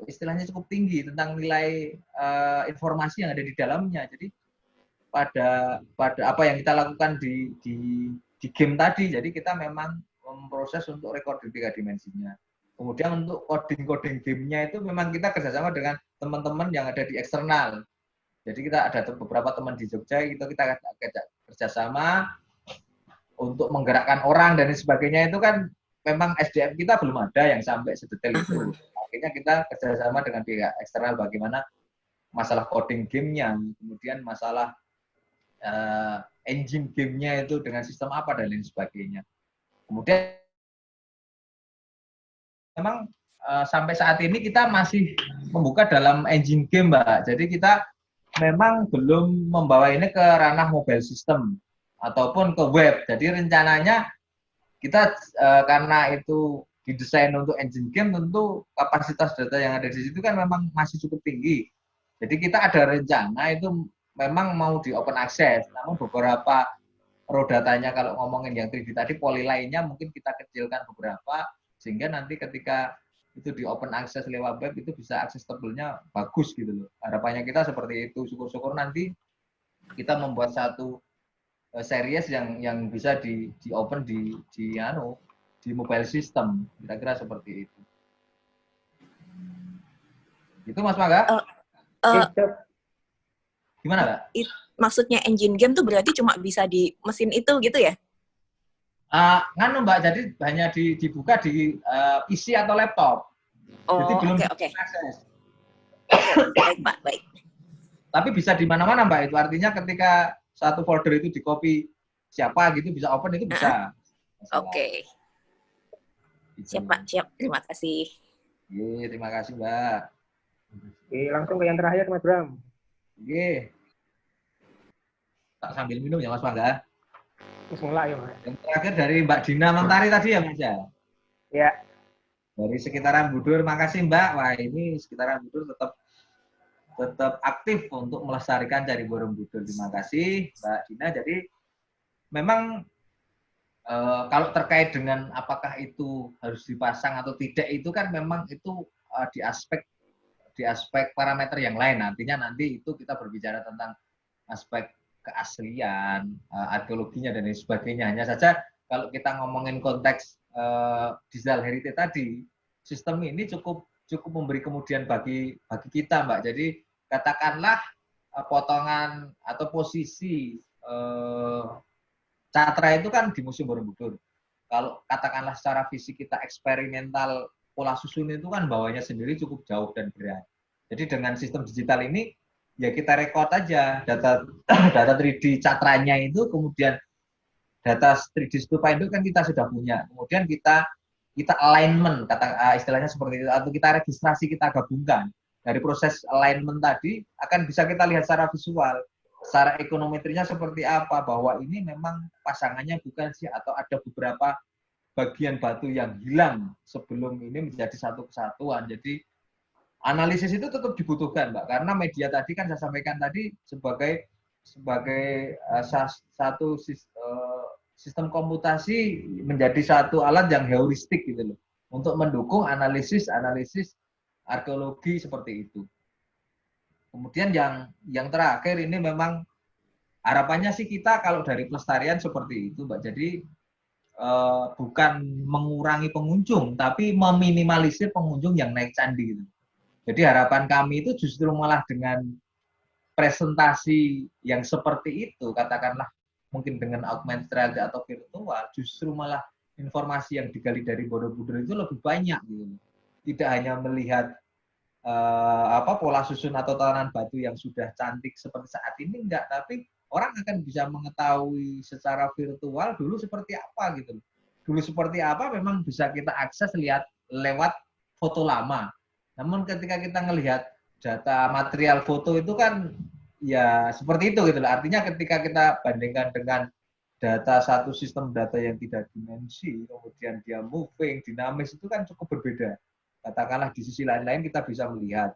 istilahnya cukup tinggi tentang nilai informasi yang ada di dalamnya. Jadi pada apa yang kita lakukan di game tadi, jadi kita memang memproses untuk rekor di 3 dimensinya. Kemudian untuk coding gamenya itu memang kita kerjasama dengan teman-teman yang ada di eksternal. Jadi kita ada beberapa teman di Jogja, kita kerjasama untuk menggerakkan orang dan sebagainya. Itu kan memang SDM kita belum ada yang sampai sedetail itu. Akhirnya kita kerjasama dengan pihak eksternal bagaimana masalah coding gamenya, kemudian masalah engine gamenya itu dengan sistem apa dan lain sebagainya. Kemudian memang sampai saat ini kita masih membuka dalam engine game, Mbak. Jadi kita memang belum membawa ini ke ranah mobile system ataupun ke web. Jadi rencananya kita karena itu didesain untuk engine game, tentu kapasitas data yang ada di situ kan memang masih cukup tinggi. Jadi kita ada rencana itu memang mau di open access, namun beberapa raw datanya kalau ngomongin yang 3D tadi, polyline-nya mungkin kita kecilkan beberapa, sehingga nanti ketika itu di open access lewat web itu bisa accessible-nya bagus gitu loh. Harapannya kita seperti itu. Syukur-syukur nanti kita membuat satu series yang bisa di open di mobile system, kira-kira seperti itu. Itu Mas Maga? Gimana, Kak? Maksudnya engine game tuh berarti cuma bisa di mesin itu gitu ya? Nganu Mbak, jadi hanya dibuka di PC atau laptop. Oh, jadi belum oke. akses. Baik, Pak, baik. Tapi bisa di mana-mana Mbak, itu artinya ketika satu folder itu di copy siapa gitu bisa open itu bisa. Oke. Siap Pak, siap. Terima kasih. Oke, terima kasih Mbak. Oke, langsung ke yang terakhir Mas Bram. Oke. Tak sambil minum ya Mas Bangga. Terus mulai ya Mas. Yang terakhir dari Mbak Dina Mentari tadi ya Mas ya? Ya. Dari sekitaran Budur, makasih Mbak. Wah ini sekitaran Budur tetap aktif untuk melestarikan Candi Borobudur. Terima kasih Mbak Dina. Jadi memang kalau terkait dengan apakah itu harus dipasang atau tidak itu kan memang itu di aspek parameter yang lain. Nantinya itu kita berbicara tentang aspek keaslian, arkeologinya dan lain sebagainya. Hanya saja kalau kita ngomongin konteks digital heritage tadi, sistem ini cukup memberi kemudian bagi kita Mbak. Jadi katakanlah potongan atau posisi Catra itu kan di Museum Borobudur. Kalau katakanlah secara fisik kita eksperimental pola susun itu kan bawahnya sendiri cukup jauh dan berat. Jadi dengan sistem digital ini ya kita record aja data 3D Catranya itu, kemudian data 3D stupa itu kan kita sudah punya. Kemudian kita alignment, istilahnya seperti itu, atau kita registrasi, kita gabungkan. Dari proses alignment tadi akan bisa kita lihat secara visual, secara ekonometrinya seperti apa, bahwa ini memang pasangannya bukan sih, atau ada beberapa bagian batu yang hilang sebelum ini menjadi satu kesatuan. Jadi analisis itu tetap dibutuhkan, Mbak, karena media tadi kan saya sampaikan tadi sebagai satu sistem komputasi menjadi satu alat yang heuristik gitu loh, untuk mendukung analisis arkeologi seperti itu. Kemudian yang terakhir ini memang harapannya sih kita kalau dari pelestarian seperti itu Mbak, jadi bukan mengurangi pengunjung tapi meminimalisir pengunjung yang naik candi gitu. Jadi harapan kami itu justru malah dengan presentasi yang seperti itu, katakanlah mungkin dengan augmented reality atau virtual, justru malah informasi yang digali dari Borobudur itu lebih banyak gitu. Tidak hanya melihat pola susun atau tatanan batu yang sudah cantik seperti saat ini, enggak, tapi orang akan bisa mengetahui secara virtual dulu seperti apa gitu. dulu seperti apa memang bisa kita akses lihat lewat foto lama. Namun ketika kita ngelihat data material foto itu kan ya seperti itu gitu loh. Artinya ketika kita bandingkan dengan data satu sistem data yang tidak dimensi, kemudian dia moving, dinamis, itu kan cukup berbeda. Katakanlah di sisi lain-lain kita bisa melihat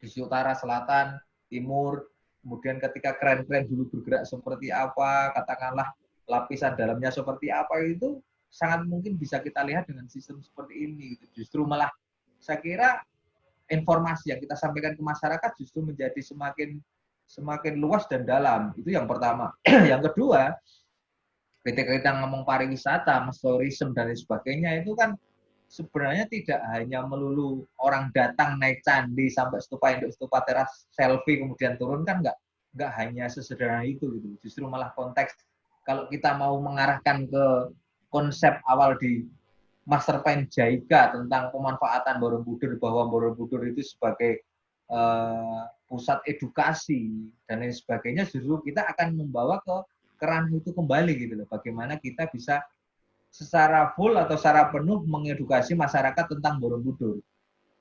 di sisi utara, selatan, timur, kemudian ketika keren-keren dulu bergerak seperti apa, katakanlah lapisan dalamnya seperti apa, itu sangat mungkin bisa kita lihat dengan sistem seperti ini. Justru malah saya kira informasi yang kita sampaikan ke masyarakat justru menjadi semakin luas dan dalam. Itu yang pertama. Yang kedua, ketika kita ngomong pariwisata, tourism dan lain sebagainya, itu kan sebenarnya tidak hanya melulu orang datang naik candi sampai stupa induk, stupa teras, selfie kemudian turun, kan nggak hanya sesederhana itu gitu. Justru malah konteks kalau kita mau mengarahkan ke konsep awal di Master Plan JICA tentang pemanfaatan Borobudur, bahwa Borobudur itu sebagai pusat edukasi dan lain sebagainya, justru kita akan membawa ke ranah itu kembali gitu loh. Bagaimana kita bisa secara full atau secara penuh mengedukasi masyarakat tentang Borobudur.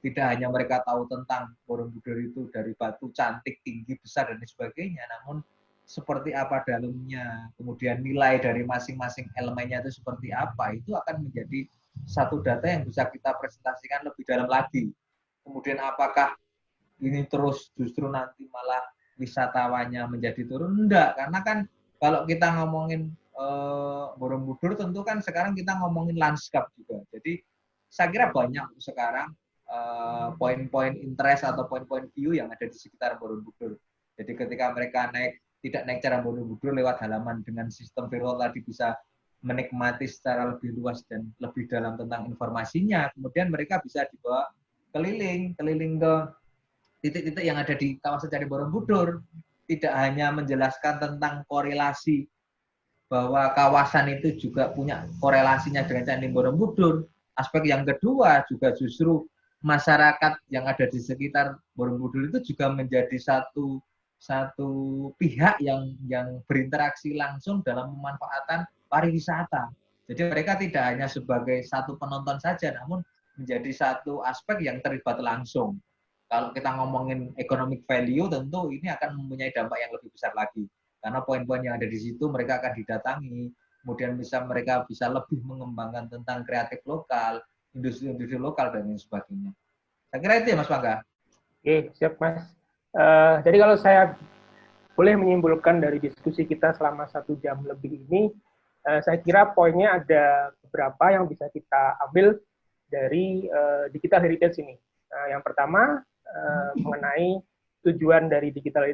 Tidak hanya mereka tahu tentang Borobudur itu dari batu cantik, tinggi, besar dan sebagainya, namun seperti apa dalamnya, kemudian nilai dari masing-masing elemennya itu seperti apa, itu akan menjadi satu data yang bisa kita presentasikan lebih dalam lagi. Kemudian apakah ini terus justru nanti malah wisatawannya menjadi turun? Enggak, karena kan kalau kita ngomongin Borobudur tentu kan sekarang kita ngomongin lanskap juga. Jadi saya kira banyak sekarang poin-poin interest atau poin-poin view yang ada di sekitar Borobudur. Jadi ketika mereka tidak naik Candi Borobudur lewat halaman dengan sistem virtual tadi, bisa menikmati secara lebih luas dan lebih dalam tentang informasinya. Kemudian mereka bisa dibawa keliling ke titik-titik yang ada di kawasan Candi Borobudur. Tidak hanya menjelaskan tentang korelasi bahwa kawasan itu juga punya korelasinya dengan Candi Borobudur. Aspek yang kedua juga justru masyarakat yang ada di sekitar Borobudur itu juga menjadi satu pihak yang berinteraksi langsung dalam pemanfaatan pariwisata. Jadi mereka tidak hanya sebagai satu penonton saja, namun menjadi satu aspek yang terlibat langsung. Kalau kita ngomongin economic value, tentu ini akan mempunyai dampak yang lebih besar lagi. Karena poin-poin yang ada di situ mereka akan didatangi, kemudian mereka bisa lebih mengembangkan tentang kreatif lokal, industri-industri lokal, dan lain sebagainya. Saya kira itu ya Mas Pangga. Oke, siap Mas. Jadi kalau saya boleh menyimpulkan dari diskusi kita selama 1 jam lebih ini, saya kira poinnya ada beberapa yang bisa kita ambil dari digital heritage ini. Yang pertama, mengenai tujuan dari digital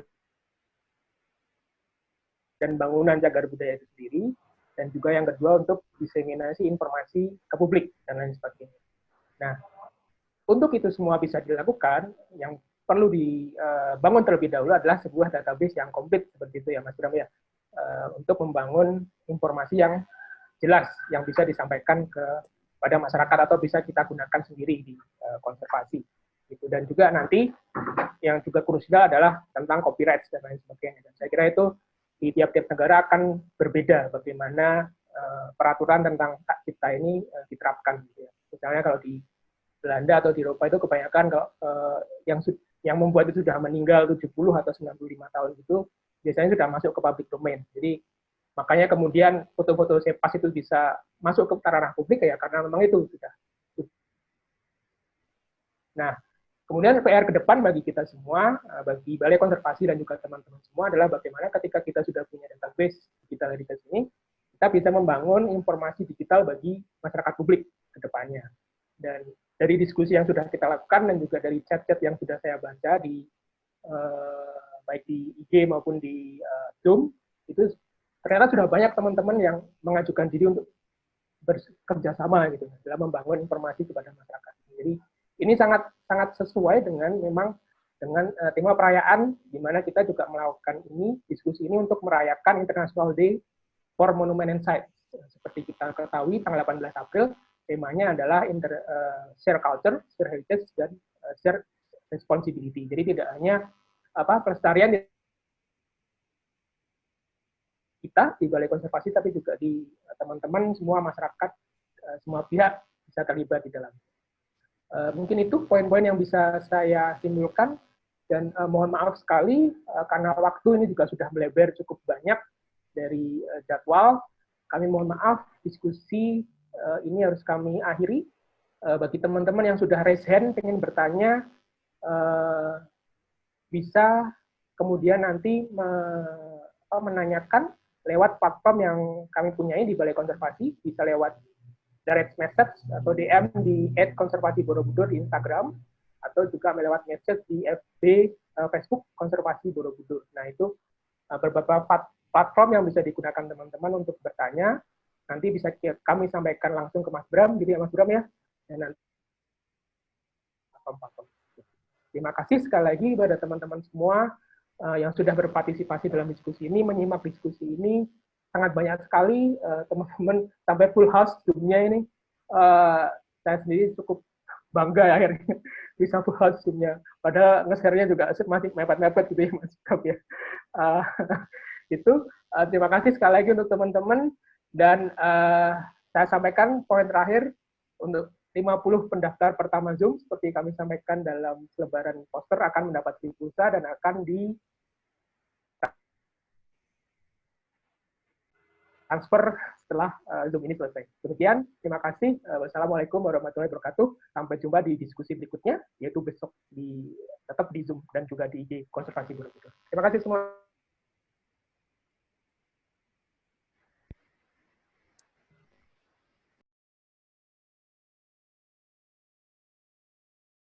dan bangunan cagar budaya itu sendiri, dan juga yang kedua untuk diseminasi informasi ke publik dan lain sebagainya. Nah, untuk itu semua bisa dilakukan, yang perlu dibangun terlebih dahulu adalah sebuah database yang komplit seperti itu ya Mas Bram ya, untuk membangun informasi yang jelas yang bisa disampaikan kepada masyarakat atau bisa kita gunakan sendiri di konservasi. Gitu. Dan juga nanti yang juga krusial adalah tentang copyright dan lain sebagainya. Dan saya kira itu di tiap-tiap negara akan berbeda bagaimana peraturan tentang hak cipta ini diterapkan. Gitu ya. Misalnya kalau di Belanda atau di Eropa itu kebanyakan kalau yang membuat itu sudah meninggal 70 atau 95 tahun itu biasanya sudah masuk ke public domain. Jadi makanya kemudian foto-foto sepas itu bisa masuk ke ranah publik ya karena memang itu sudah. Nah, kemudian PR ke depan bagi kita semua, bagi Balai Konservasi dan juga teman-teman semua adalah bagaimana ketika kita sudah punya database digital heritage ini, kita bisa membangun informasi digital bagi masyarakat publik ke depannya. Dan dari diskusi yang sudah kita lakukan dan juga dari chat-chat yang sudah saya baca di baik di IG maupun di Zoom, itu ternyata sudah banyak teman-teman yang mengajukan diri untuk bekerja sama gitu dalam membangun informasi kepada masyarakat. Jadi ini sangat sesuai dengan tema perayaan di mana kita juga melakukan diskusi ini untuk merayakan International Day for Monument and Sites. Seperti kita ketahui tanggal 18 April temanya adalah share culture, share heritage, dan share responsibility. Jadi tidak hanya pelestarian kita di Balai Konservasi, tapi juga di teman-teman semua masyarakat semua pihak bisa terlibat di dalam. Mungkin itu poin-poin yang bisa saya simpulkan, dan mohon maaf sekali karena waktu ini juga sudah melebar cukup banyak dari jadwal. Kami mohon maaf, diskusi ini harus kami akhiri. Bagi teman-teman yang sudah raise hand ingin bertanya, bisa kemudian nanti menanyakan lewat platform yang kami punyai di Balai Konservasi, bisa lewat direct message atau DM di @konservasi-borobudur di Instagram, atau juga lewat message di FB Facebook Konservasi Borobudur. Nah, itu beberapa platform yang bisa digunakan teman-teman untuk bertanya. Nanti bisa kami sampaikan langsung ke Mas Bram, gitu ya Mas Bram ya. Dan nanti platform. Terima kasih sekali lagi kepada teman-teman semua yang sudah berpartisipasi dalam diskusi ini, menyimak diskusi ini. Sangat banyak sekali teman-teman, sampai full house Zoom-nya ini. Saya sendiri cukup bangga ya, akhirnya bisa full house Zoom-nya. Padahal nge-share-nya juga masih mepet-mepet gitu ya Mas Bram ya. Itu terima kasih sekali lagi untuk teman-teman, dan saya sampaikan poin terakhir untuk 50 pendaftar pertama Zoom, seperti kami sampaikan dalam selebaran poster, akan mendapat pulsa dan akan di transfer setelah Zoom ini selesai. Demikian, terima kasih. Wassalamualaikum warahmatullahi wabarakatuh. Sampai jumpa di diskusi berikutnya, yaitu besok tetap di Zoom dan juga di IG Konservasi Borobudur. Terima kasih semua.